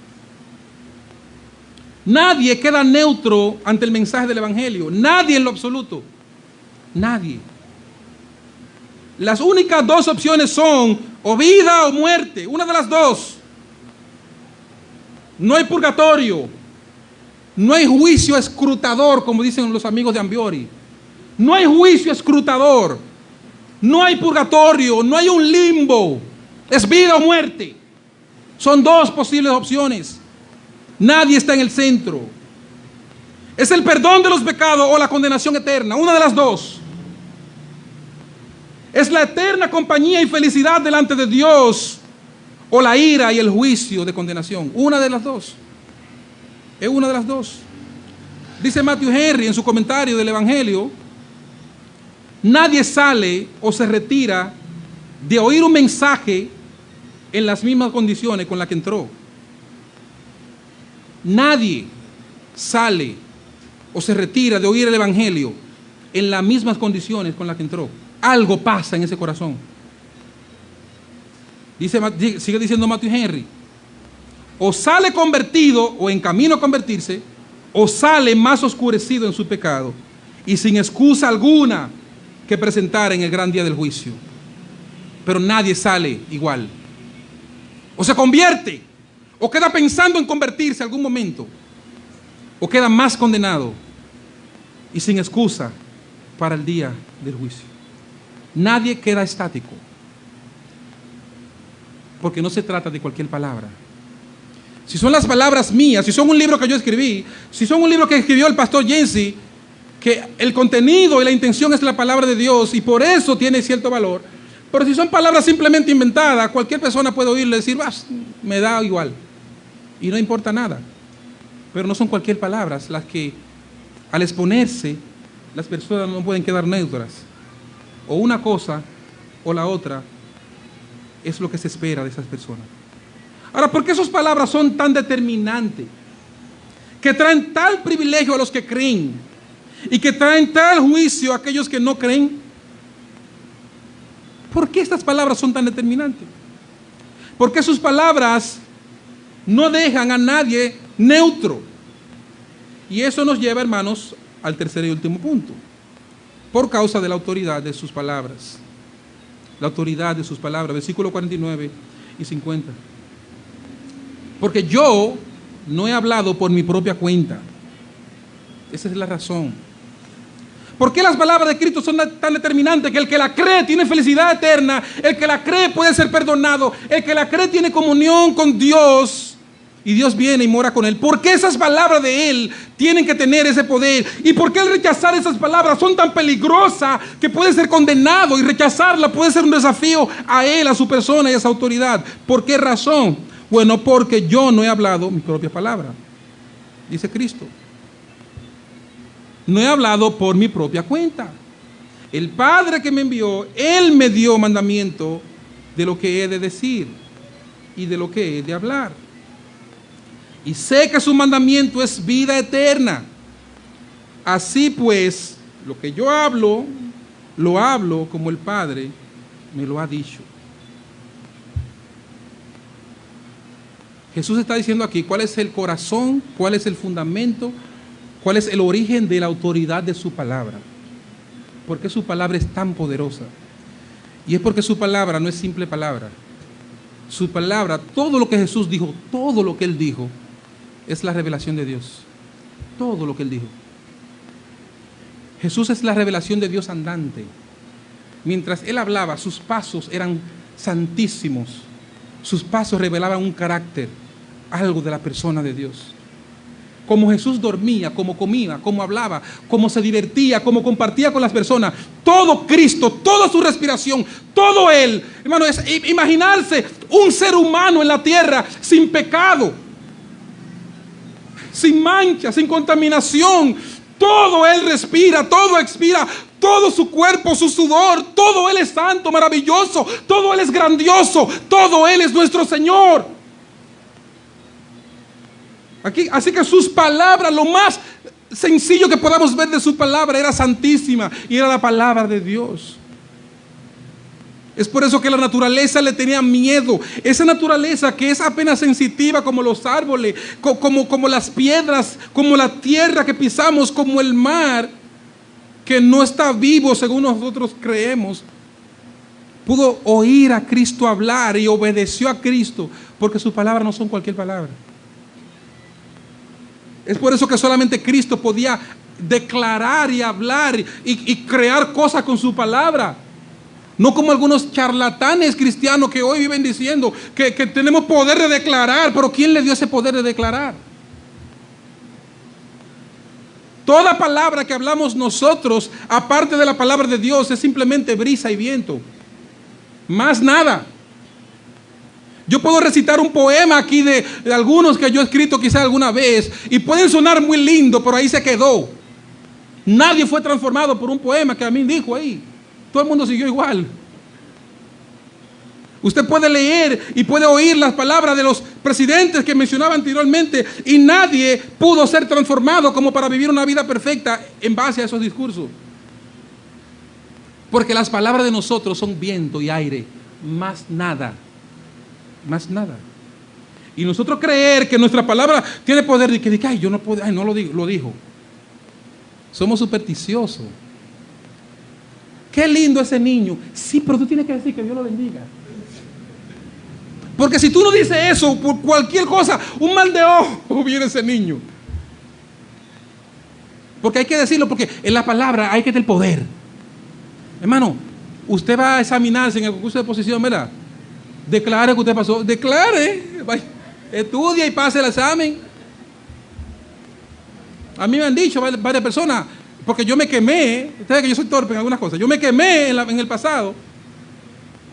Nadie queda neutro ante el mensaje del Evangelio. Nadie en lo absoluto. Nadie. Las únicas dos opciones son o vida o muerte. Una de las dos. No hay purgatorio. No hay juicio escrutador, como dicen los amigos de Ambiori. No hay juicio escrutador. No hay purgatorio. No hay un limbo. Es vida o muerte. Son dos posibles opciones. Nadie está en el centro. Es el perdón de los pecados o la condenación eterna. Una de las dos. Es la eterna compañía y felicidad delante de Dios o la ira y el juicio de condenación. Una de las dos. Es una de las dos. Dice Matthew Henry en su comentario del Evangelio, nadie sale o se retira de oír un mensaje en las mismas condiciones con las que entró. Nadie sale o se retira de oír el Evangelio en las mismas condiciones con las que entró. Algo pasa en ese corazón. Sigue diciendo Matthew Henry, o sale convertido o en camino a convertirse, o sale más oscurecido en su pecado y sin excusa alguna que presentar en el gran día del juicio. Pero nadie sale igual. O se convierte, o queda pensando en convertirse en algún momento, o queda más condenado y sin excusa para el día del juicio. Nadie queda estático, porque no se trata de cualquier palabra. Si son las palabras mías, si son un libro que yo escribí, si son un libro que escribió el pastor Jensi, que el contenido y la intención es la palabra de Dios y por eso tiene cierto valor, pero si son palabras simplemente inventadas, cualquier persona puede oírle y decir, me da igual y no importa nada. Pero no son cualquier palabras las que al exponerse las personas no pueden quedar neutras. O una cosa o la otra es lo que se espera de esas personas. Ahora, ¿por qué esas palabras son tan determinantes? Que traen tal privilegio a los que creen y que traen tal juicio a aquellos que no creen. ¿Por qué estas palabras son tan determinantes? Porque sus palabras no dejan a nadie neutro. Y eso nos lleva, hermanos, al tercer y último punto. Por causa de la autoridad de sus palabras. La autoridad de sus palabras. Versículos 49 y 50. Porque yo no he hablado por mi propia cuenta. Esa es la razón. ¿Por qué las palabras de Cristo son tan determinantes? Que el que la cree tiene felicidad eterna. El que la cree puede ser perdonado. El que la cree tiene comunión con Dios. Y Dios viene y mora con él. ¿Por qué esas palabras de él tienen que tener ese poder? ¿Y por qué el rechazar esas palabras son tan peligrosas que puede ser condenado? Y rechazarla puede ser un desafío a él, a su persona y a su autoridad. ¿Por qué razón? Bueno, porque yo no he hablado mi propia palabra, dice Cristo. No he hablado por mi propia cuenta. El Padre que me envió, Él me dio mandamiento de lo que he de decir y de lo que he de hablar. Y sé que su mandamiento es vida eterna. Así pues, lo que yo hablo, lo hablo como el Padre me lo ha dicho. Jesús está diciendo aquí cuál es el corazón, cuál es el fundamento, cuál es el origen de la autoridad de su palabra. ¿Por qué su palabra es tan poderosa? Y es porque su palabra no es simple palabra. Su palabra, todo lo que Jesús dijo, todo lo que Él dijo, es la revelación de Dios. Todo lo que Él dijo. Jesús es la revelación de Dios andante. Mientras Él hablaba, sus pasos eran santísimos. Sus pasos revelaban un carácter, algo de la persona de Dios. Como Jesús dormía, como comía, como hablaba, como se divertía, como compartía con las personas. Todo Cristo, toda su respiración, todo Él. Hermano, es imaginarse un ser humano en la tierra sin pecado, sin mancha, sin contaminación. Todo Él respira, todo expira, todo su cuerpo, su sudor, todo Él es santo, maravilloso, todo Él es grandioso, todo Él es nuestro Señor. Aquí, así que sus palabras, lo más sencillo que podamos ver de su palabra era santísima y era la palabra de Dios. Es por eso que la naturaleza le tenía miedo. Esa naturaleza que es apenas sensitiva como los árboles, como las piedras, como la tierra que pisamos, como el mar, que no está vivo según nosotros creemos, pudo oír a Cristo hablar y obedeció a Cristo, porque sus palabras no son cualquier palabra. Es por eso que solamente Cristo podía declarar y hablar y crear cosas con su palabra. No como algunos charlatanes cristianos que hoy viven diciendo que tenemos poder de declarar, pero ¿quién le dio ese poder de declarar? Toda palabra que hablamos nosotros, aparte de la palabra de Dios, es simplemente brisa y viento. Más nada. Yo puedo recitar un poema aquí de algunos que yo he escrito quizá alguna vez y pueden sonar muy lindo, pero ahí se quedó. Nadie fue transformado por un poema que a mí dijo ahí. Todo el mundo siguió igual. Usted puede leer y puede oír las palabras de los presidentes que mencionaba anteriormente y nadie pudo ser transformado como para vivir una vida perfecta en base a esos discursos. Porque las palabras de nosotros son viento y aire, más nada. Más nada. Y nosotros creer que nuestra palabra tiene poder de que ay, yo no puedo, ay, no lo digo, lo dijo. Somos supersticiosos. Qué lindo ese niño. Sí, pero tú tienes que decir que Dios lo bendiga. Porque si tú no dices eso, por cualquier cosa, un mal de ojo viene ese niño. Porque hay que decirlo, porque en la palabra hay que tener poder. Hermano, usted va a examinarse en el concurso de posición, ¿verdad? Declare que usted pasó. Declare. Estudia y pase el examen. A mí me han dicho varias personas, porque yo me quemé. Ustedes que yo soy torpe en algunas cosas. Yo me quemé en el pasado.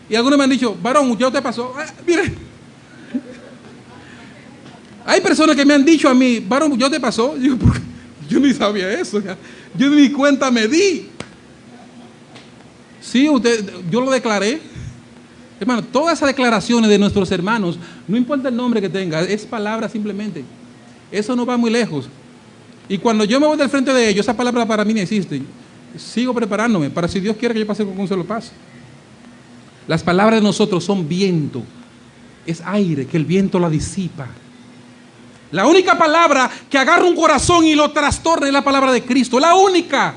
Y algunos me han dicho, varón, ya usted pasó. Mire. Hay personas que me han dicho a mí, varón, ya te pasó. Yo ni sabía eso. Yo ni cuenta me di. Sí, yo lo declaré. Hermano, todas esas declaraciones de nuestros hermanos, no importa el nombre que tenga, es palabra simplemente. Eso no va muy lejos. Y cuando yo me voy del frente de ellos, esa palabra para mí no existe. Sigo preparándome para si Dios quiere que yo pase con un solo paso. Las palabras de nosotros son viento, es aire que el viento la disipa. La única palabra que agarra un corazón y lo trastorna es la palabra de Cristo. La única.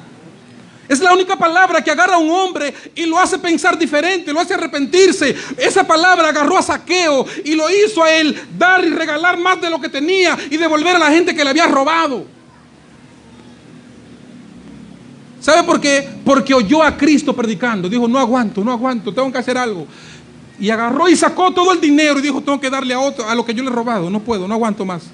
Es la única palabra que agarra a un hombre y lo hace pensar diferente, lo hace arrepentirse. Esa palabra agarró a Zaqueo y lo hizo a él dar y regalar más de lo que tenía y devolver a la gente que le había robado. ¿Sabe por qué? Porque oyó a Cristo predicando. Dijo, no aguanto, tengo que hacer algo. Y agarró y sacó todo el dinero y dijo, tengo que darle a otro, a lo que yo le he robado. No puedo, no aguanto más.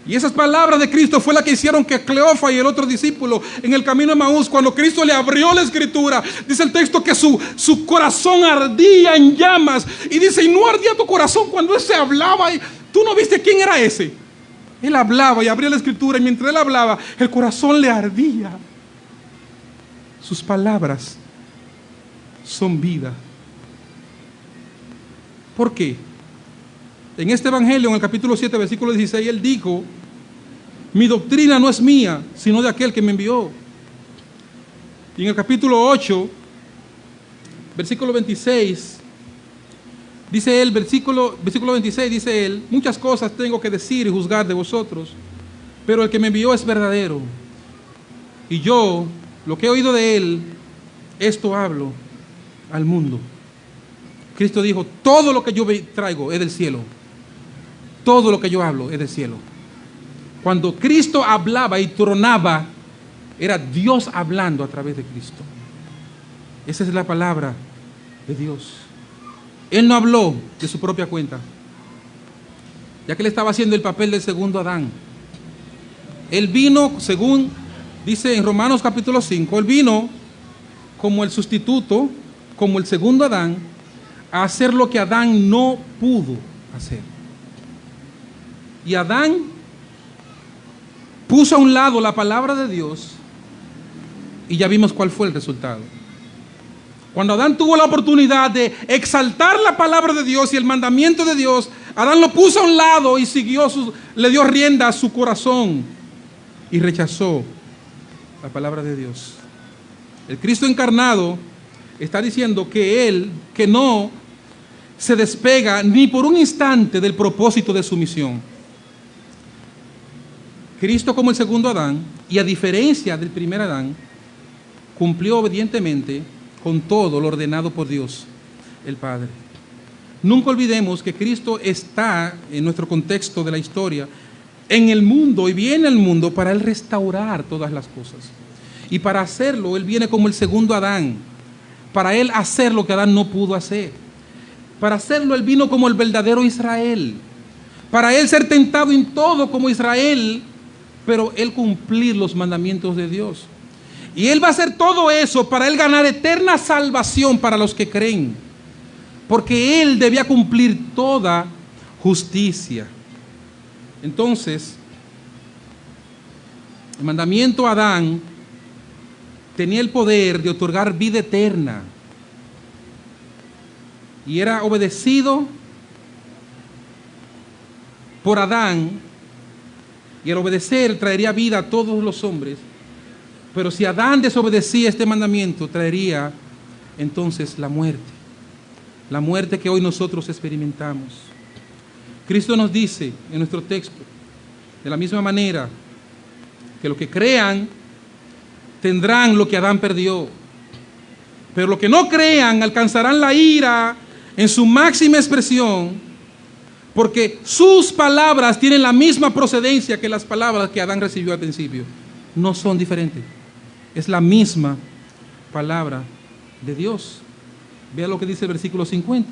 Y esas palabras de Cristo fue la que hicieron que Cleofa y el otro discípulo en el camino de Maús, cuando Cristo le abrió la escritura, dice el texto que su corazón ardía en llamas. Y dice, y no ardía tu corazón cuando ese hablaba. Y tú no viste quién era ese. Él hablaba y abría la escritura, y mientras él hablaba, el corazón le ardía. Sus palabras son vida. ¿Por qué? En este evangelio, en el capítulo 7, versículo 16, él dijo, mi doctrina no es mía, sino de aquel que me envió. Y en el capítulo 8, versículo 26, dice él, versículo 26, dice él, muchas cosas tengo que decir y juzgar de vosotros, pero el que me envió es verdadero. Y yo, lo que he oído de él, esto hablo al mundo. Cristo dijo, todo lo que yo traigo es del cielo. Todo lo que yo hablo es del cielo. Cuando Cristo hablaba y tronaba, era Dios hablando a través de Cristo. Esa es la palabra de Dios. Él no habló de su propia cuenta, ya que él estaba haciendo el papel del segundo Adán. Él vino, según dice en Romanos capítulo 5, él vino como el sustituto, como el segundo Adán, a hacer lo que Adán no pudo hacer. Y Adán puso a un lado la palabra de Dios y ya vimos cuál fue el resultado. Cuando Adán tuvo la oportunidad de exaltar la palabra de Dios y el mandamiento de Dios, Adán lo puso a un lado y le dio rienda a su corazón y rechazó la palabra de Dios. El Cristo encarnado está diciendo que Él, que no se despega ni por un instante del propósito de su misión. Cristo, como el segundo Adán, y a diferencia del primer Adán, cumplió obedientemente con todo lo ordenado por Dios, el Padre. Nunca olvidemos que Cristo está, en nuestro contexto de la historia, en el mundo y viene al mundo para Él restaurar todas las cosas. Y para hacerlo, Él viene como el segundo Adán, para Él hacer lo que Adán no pudo hacer. Para hacerlo, Él vino como el verdadero Israel. Para Él ser tentado en todo como Israel, pero Él cumplir los mandamientos de Dios. Y Él va a hacer todo eso para Él ganar eterna salvación para los que creen. Porque Él debía cumplir toda justicia. Entonces, el mandamiento a Adán tenía el poder de otorgar vida eterna. Y era obedecido por Adán. Y al obedecer traería vida a todos los hombres. Pero si Adán desobedecía este mandamiento, traería entonces la muerte. La muerte que hoy nosotros experimentamos. Cristo nos dice en nuestro texto, de la misma manera, que los que crean tendrán lo que Adán perdió. Pero los que no crean alcanzarán la ira en su máxima expresión, porque sus palabras tienen la misma procedencia que las palabras que Adán recibió al principio. No son diferentes. Es la misma palabra de Dios. Vea lo que dice el versículo 50.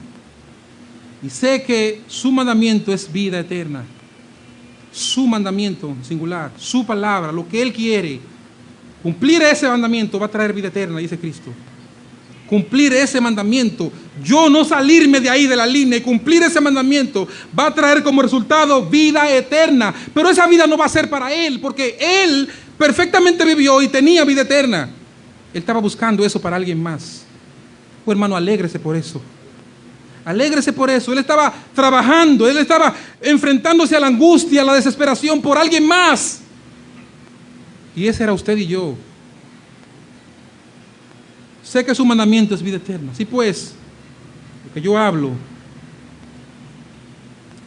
Y sé que su mandamiento es vida eterna. Su mandamiento singular, su palabra, lo que Él quiere. Cumplir ese mandamiento va a traer vida eterna, dice Cristo. Cumplir ese mandamiento, yo no salirme de ahí de la línea y cumplir ese mandamiento va a traer como resultado vida eterna. Pero esa vida no va a ser para Él, porque Él perfectamente vivió y tenía vida eterna. Él estaba buscando eso para alguien más. Oh, hermano, alégrese por eso. Alégrese por eso. Él estaba trabajando, él estaba enfrentándose a la angustia, a la desesperación por alguien más. Y ese era usted y yo. Sé que su mandamiento es vida eterna. Sí, pues, lo que yo hablo,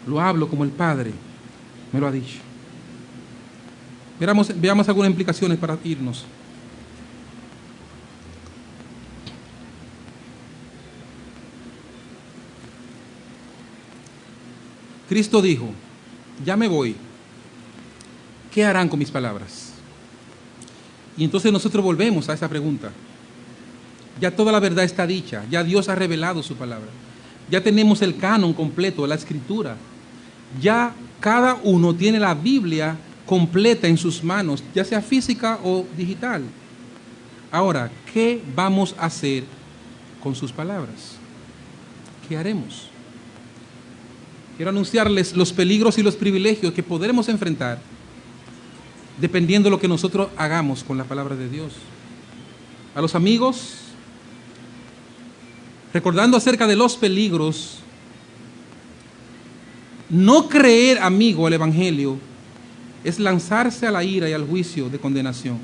lo hablo como el Padre me lo ha dicho. Veamos algunas implicaciones para irnos. Cristo dijo, ya me voy, ¿qué harán con mis palabras? Y entonces nosotros volvemos a esa pregunta. Ya toda la verdad está dicha, ya Dios ha revelado su palabra. Ya tenemos el canon completo, la escritura. ya cada uno tiene la Biblia completa en sus manos, ya sea física o digital. Ahora, ¿qué vamos a hacer con sus palabras? ¿Qué haremos? Quiero anunciarles los peligros y los privilegios que podremos enfrentar dependiendo de lo que nosotros hagamos con la palabra de Dios. A los amigos, recordando acerca de los peligros, no creer, amigo, el Evangelio es lanzarse a la ira y al juicio de condenación.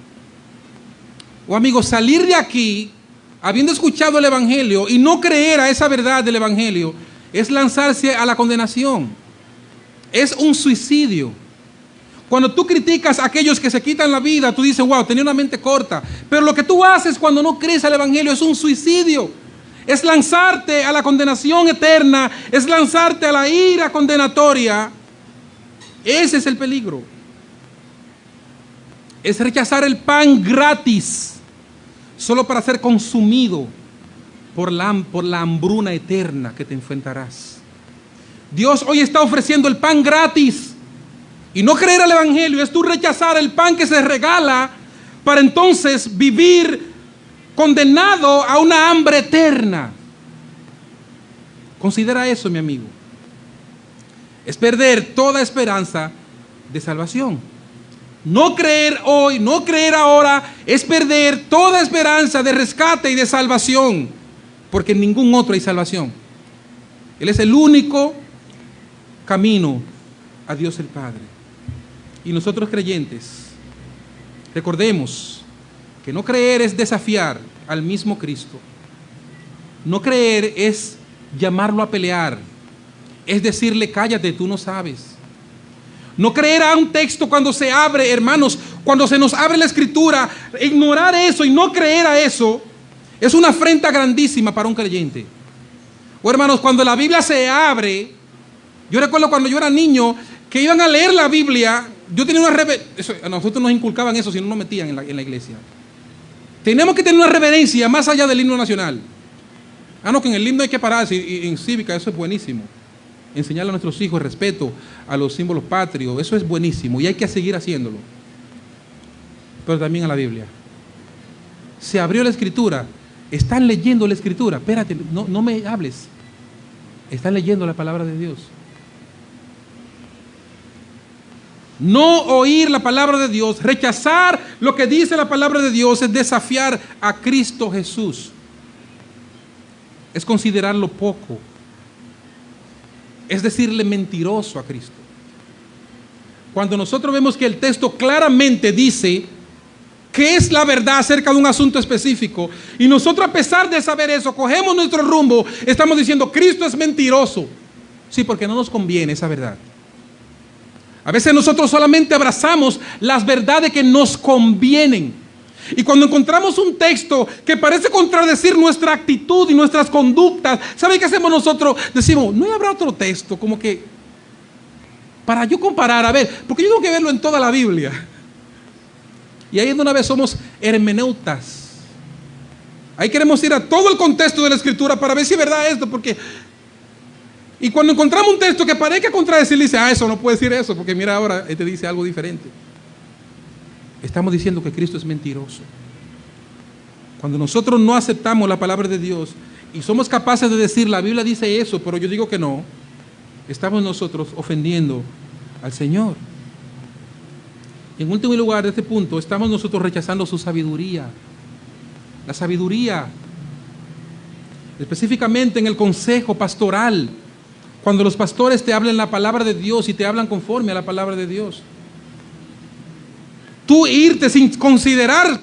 O amigo, salir de aquí habiendo escuchado el Evangelio y no creer a esa verdad del Evangelio es lanzarse a la condenación. Es un suicidio. Cuando tú criticas a aquellos que se quitan la vida, tú dices, wow, tenía una mente corta. Pero lo que tú haces cuando no crees al Evangelio es un suicidio. Es lanzarte a la condenación eterna, es lanzarte a la ira condenatoria. Ese es el peligro. Es rechazar el pan gratis solo para ser consumido por la hambruna eterna que te enfrentarás. Dios hoy está ofreciendo el pan gratis. Y no creer al Evangelio es tú rechazar el pan que se regala para entonces vivir condenado a una hambre eterna. Considera eso, mi amigo. Es perder toda esperanza de salvación. No creer hoy, no creer ahora, es perder toda esperanza de rescate y de salvación, porque en ningún otro hay salvación. Él es el único camino a Dios el Padre. Y nosotros creyentes, recordemos que no creer es desafiar al mismo Cristo. No creer es llamarlo a pelear, es decirle, cállate, tú no sabes. No creer a un texto cuando se abre, hermanos, cuando se nos abre la Escritura, ignorar eso y no creer a eso es una afrenta grandísima para un creyente. O hermanos, cuando la Biblia se abre, yo recuerdo cuando yo era niño que iban a leer la Biblia, yo tenía una reverencia, a nosotros nos inculcaban eso si no nos metían en la iglesia. Tenemos que tener una reverencia más allá del himno nacional. No, que en el himno hay que pararse, y en cívica eso es buenísimo. Enseñarle a nuestros hijos el respeto a los símbolos patrios, eso es buenísimo y hay que seguir haciéndolo. Pero también a la Biblia. Se abrió la Escritura, están leyendo la Escritura, espérate, no me hables. Están leyendo la palabra de Dios. No oír la palabra de Dios, rechazar lo que dice la palabra de Dios es desafiar a Cristo Jesús. Es considerarlo poco. Es decirle mentiroso a Cristo. Cuando nosotros vemos que el texto claramente dice qué es la verdad acerca de un asunto específico, y nosotros a pesar de saber eso, cogemos nuestro rumbo, estamos diciendo Cristo es mentiroso. Sí, porque no nos conviene esa verdad. A veces nosotros solamente abrazamos las verdades que nos convienen. Y cuando encontramos un texto que parece contradecir nuestra actitud y nuestras conductas, ¿sabe qué hacemos nosotros? Decimos, ¿no habrá otro texto como que para yo comparar? A ver, porque yo tengo que verlo en toda la Biblia. Y ahí de una vez somos hermeneutas. Ahí queremos ir a todo el contexto de la Escritura para ver si es verdad esto, porque... Y cuando encontramos un texto que parezca contradecir, dice, eso no puede decir eso, porque mira ahora, este dice algo diferente. Estamos diciendo que Cristo es mentiroso. Cuando nosotros no aceptamos la palabra de Dios y somos capaces de decir, la Biblia dice eso, pero yo digo que no, estamos nosotros ofendiendo al Señor. En último lugar, de este punto, estamos nosotros rechazando su sabiduría. La sabiduría, específicamente en el consejo pastoral, cuando los pastores te hablan la palabra de Dios y te hablan conforme a la palabra de Dios. Tú irte sin considerar,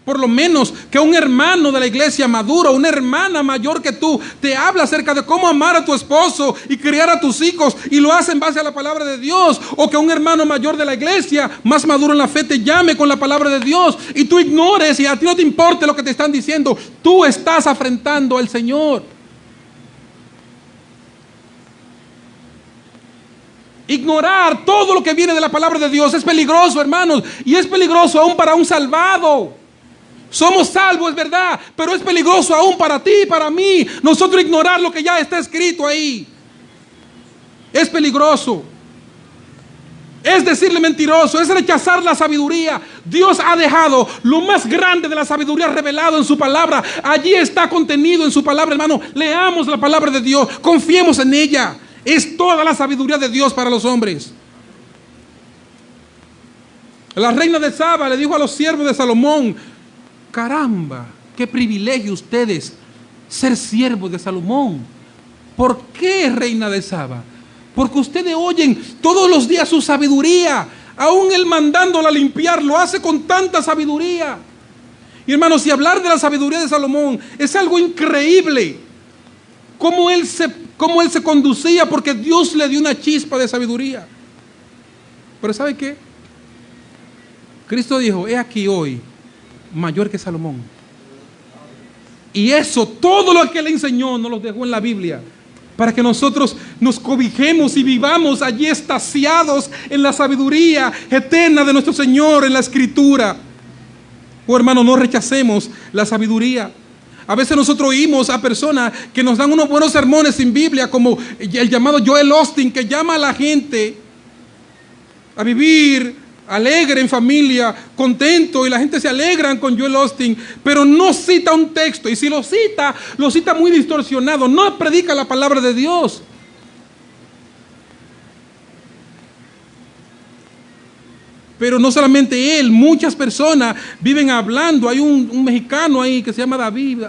por lo menos, que un hermano de la iglesia maduro, una hermana mayor que tú, te habla acerca de cómo amar a tu esposo y criar a tus hijos, y lo hace en base a la palabra de Dios. O que un hermano mayor de la iglesia, más maduro en la fe, te llame con la palabra de Dios, y tú ignores y a ti no te importe lo que te están diciendo. Tú estás afrentando al Señor. Ignorar todo lo que viene de la palabra de Dios es peligroso, hermanos, y es peligroso aún para un salvado. Somos salvos, es verdad, pero es peligroso aún para ti y para mí nosotros ignorar lo que ya está escrito ahí. es peligroso. Es decirle mentiroso, es rechazar la sabiduría. Dios ha dejado lo más grande de la sabiduría revelado en su palabra. Allí está contenido en su palabra, hermano. Leamos la palabra de Dios, confiemos en ella. Es toda la sabiduría de Dios para los hombres. La reina de Saba le dijo a los siervos de Salomón: caramba, qué privilegio ustedes ser siervos de Salomón. ¿Por qué, reina de Saba? Porque ustedes oyen todos los días su sabiduría. Aún él mandándola a limpiar, lo hace con tanta sabiduría. Y hermanos, si hablar de la sabiduría de Salomón es algo increíble. Cómo él se conducía, porque Dios le dio una chispa de sabiduría. Pero ¿sabe qué? Cristo dijo: he aquí hoy mayor que Salomón. Y eso, todo lo que él enseñó, nos lo dejó en la Biblia, para que nosotros nos cobijemos y vivamos allí extasiados en la sabiduría eterna de nuestro Señor en la Escritura. Oh, hermano, no rechacemos la sabiduría. A veces nosotros oímos a personas que nos dan unos buenos sermones sin Biblia, como el llamado Joel Osteen, que llama a la gente a vivir alegre en familia, contento, y la gente se alegran con Joel Osteen, pero no cita un texto, y si lo cita muy distorsionado, no predica la palabra de Dios. Pero no solamente él, muchas personas viven hablando. Hay un mexicano ahí que se llama David,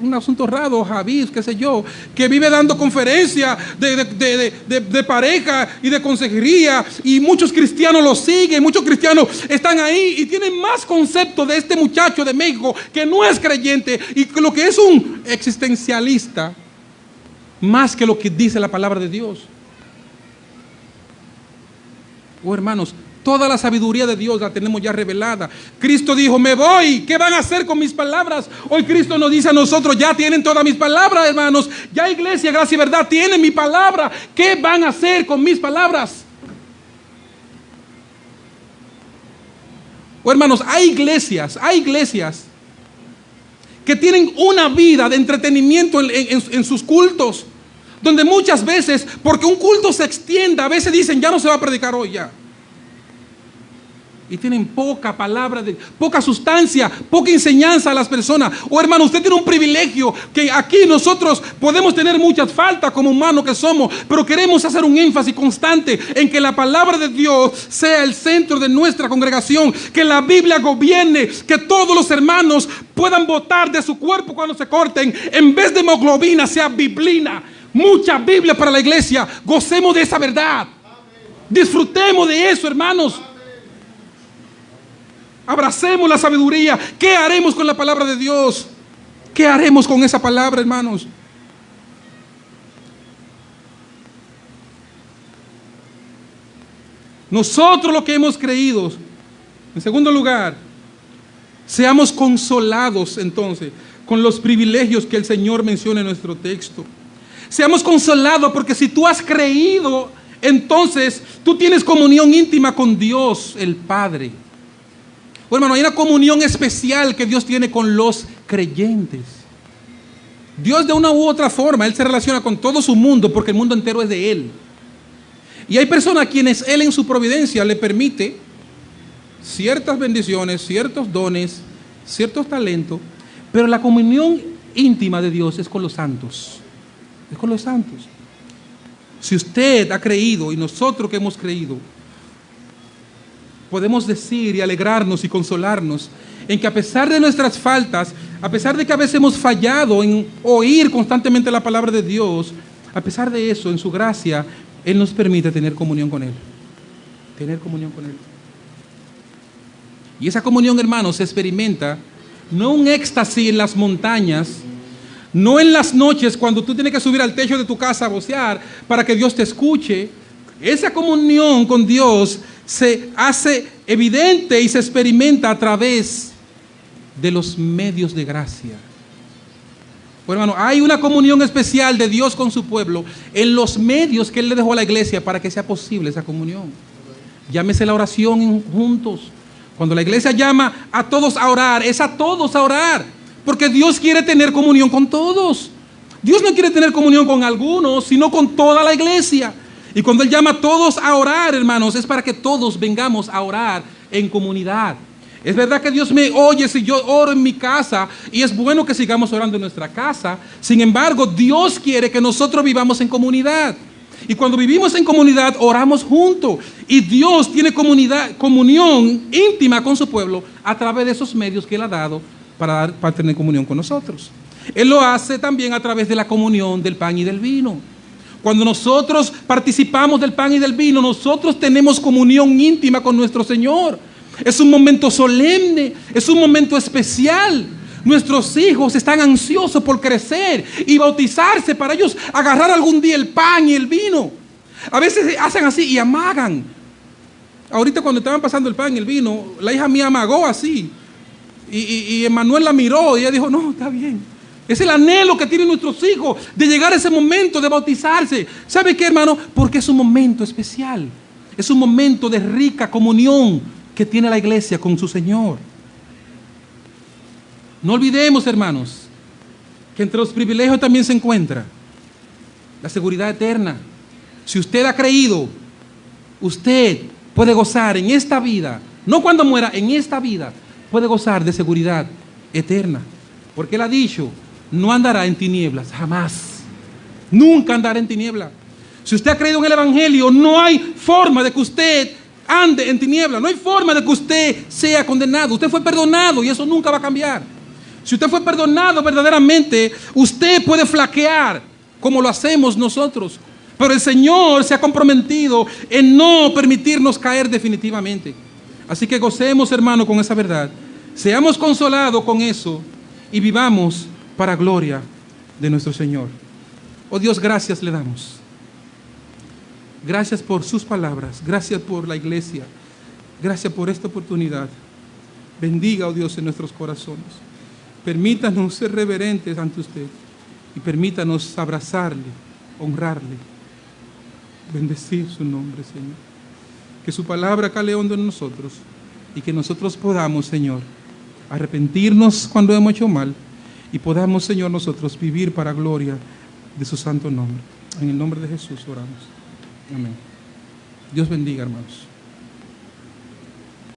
un asunto raro, Javid, qué sé yo, que vive dando conferencias de pareja y de consejería, y muchos cristianos lo siguen, muchos cristianos están ahí y tienen más concepto de este muchacho de México que no es creyente y lo que es un existencialista, más que lo que dice la palabra de Dios. Oh, hermanos, toda la sabiduría de Dios la tenemos ya revelada. Cristo dijo: me voy, ¿qué van a hacer con mis palabras? Hoy Cristo nos dice a nosotros: ya tienen todas mis palabras, hermanos. Ya Iglesia, Gracia y Verdad tienen mi palabra. ¿Qué van a hacer con mis palabras? Oh, hermanos, hay iglesias que tienen una vida de entretenimiento en sus cultos, donde muchas veces, porque un culto se extienda, a veces dicen: ya no se va a predicar hoy ya. Y tienen poca palabra, poca sustancia, poca enseñanza a las personas. Oh, hermano, usted tiene un privilegio que aquí nosotros podemos tener muchas faltas como humanos que somos, pero queremos hacer un énfasis constante en que la palabra de Dios sea el centro de nuestra congregación, que la Biblia gobierne, que todos los hermanos puedan botar de su cuerpo cuando se corten, en vez de hemoglobina sea biblina. Mucha Biblia para la iglesia. Gocemos de esa verdad. Disfrutemos de eso, hermanos. Abracemos la sabiduría. ¿Qué haremos con la palabra de Dios? ¿Qué haremos con esa palabra, hermanos? Nosotros lo que hemos creído. En segundo lugar, seamos consolados entonces con los privilegios que el Señor menciona en nuestro texto. Seamos consolados porque si tú has creído, entonces tú tienes comunión íntima con Dios, el Padre. Bueno, hermano, hay una comunión especial que Dios tiene con los creyentes. Dios de una u otra forma, Él se relaciona con todo su mundo porque el mundo entero es de Él. Y hay personas a quienes Él en su providencia le permite ciertas bendiciones, ciertos dones, ciertos talentos, pero la comunión íntima de Dios es con los santos. Es con los santos. Si usted ha creído y nosotros que hemos creído, podemos decir y alegrarnos y consolarnos en que a pesar de nuestras faltas, a pesar de que a veces hemos fallado en oír constantemente la palabra de Dios, a pesar de eso, en su gracia, Él nos permite tener comunión con Él. Tener comunión con Él. Y esa comunión, hermanos, se experimenta no un éxtasis en las montañas, no en las noches cuando tú tienes que subir al techo de tu casa a vocear para que Dios te escuche. Esa comunión con Dios se hace evidente y se experimenta a través de los medios de gracia. Bueno, hermano, hay una comunión especial de Dios con su pueblo en los medios que Él le dejó a la iglesia para que sea posible esa comunión. Llámese la oración juntos. Cuando la iglesia llama a todos a orar, es a todos a orar, porque Dios quiere tener comunión con todos. Dios no quiere tener comunión con algunos, sino con toda la iglesia. Y cuando Él llama a todos a orar, hermanos, es para que todos vengamos a orar en comunidad. Es verdad que Dios me oye si yo oro en mi casa, y es bueno que sigamos orando en nuestra casa. Sin embargo, Dios quiere que nosotros vivamos en comunidad. Y cuando vivimos en comunidad, oramos juntos. Y Dios tiene comunión íntima con su pueblo a través de esos medios que Él ha dado para tener comunión con nosotros. Él lo hace también a través de la comunión del pan y del vino. Cuando nosotros participamos del pan y del vino, nosotros tenemos comunión íntima con nuestro Señor. Es un momento solemne, es un momento especial. Nuestros hijos están ansiosos por crecer y bautizarse, para ellos agarrar algún día el pan y el vino. A veces hacen así y amagan. Ahorita cuando estaban pasando el pan y el vino, la hija mía amagó así. Y Emanuel la miró y ella dijo, no, está bien. Es el anhelo que tienen nuestros hijos de llegar a ese momento de bautizarse. ¿Sabe qué, hermano? Porque es un momento especial. Es un momento de rica comunión que tiene la iglesia con su Señor. No olvidemos, hermanos, que entre los privilegios también se encuentra la seguridad eterna. Si usted ha creído, usted puede gozar en esta vida, no cuando muera, en esta vida, puede gozar de seguridad eterna. Porque Él ha dicho, no andará en tinieblas, jamás. Nunca andará en tinieblas. Si usted ha creído en el Evangelio, no hay forma de que usted ande en tinieblas. No hay forma de que usted sea condenado. Usted fue perdonado y eso nunca va a cambiar. Si usted fue perdonado verdaderamente, usted puede flaquear como lo hacemos nosotros. Pero el Señor se ha comprometido en no permitirnos caer definitivamente. Así que gocemos, hermano, con esa verdad. Seamos consolados con eso y vivamos para gloria de nuestro Señor. Oh Dios, gracias le damos. Gracias por sus palabras. Gracias por la iglesia. Gracias por esta oportunidad. Bendiga, oh Dios, en nuestros corazones. Permítanos ser reverentes ante usted y permítanos abrazarle, honrarle, bendecir su nombre, Señor. Que su palabra cale hondo en nosotros y que nosotros podamos, Señor, arrepentirnos cuando hemos hecho mal y podamos, Señor, nosotros vivir para gloria de su santo nombre. En el nombre de Jesús oramos. Amén. Dios bendiga, hermanos.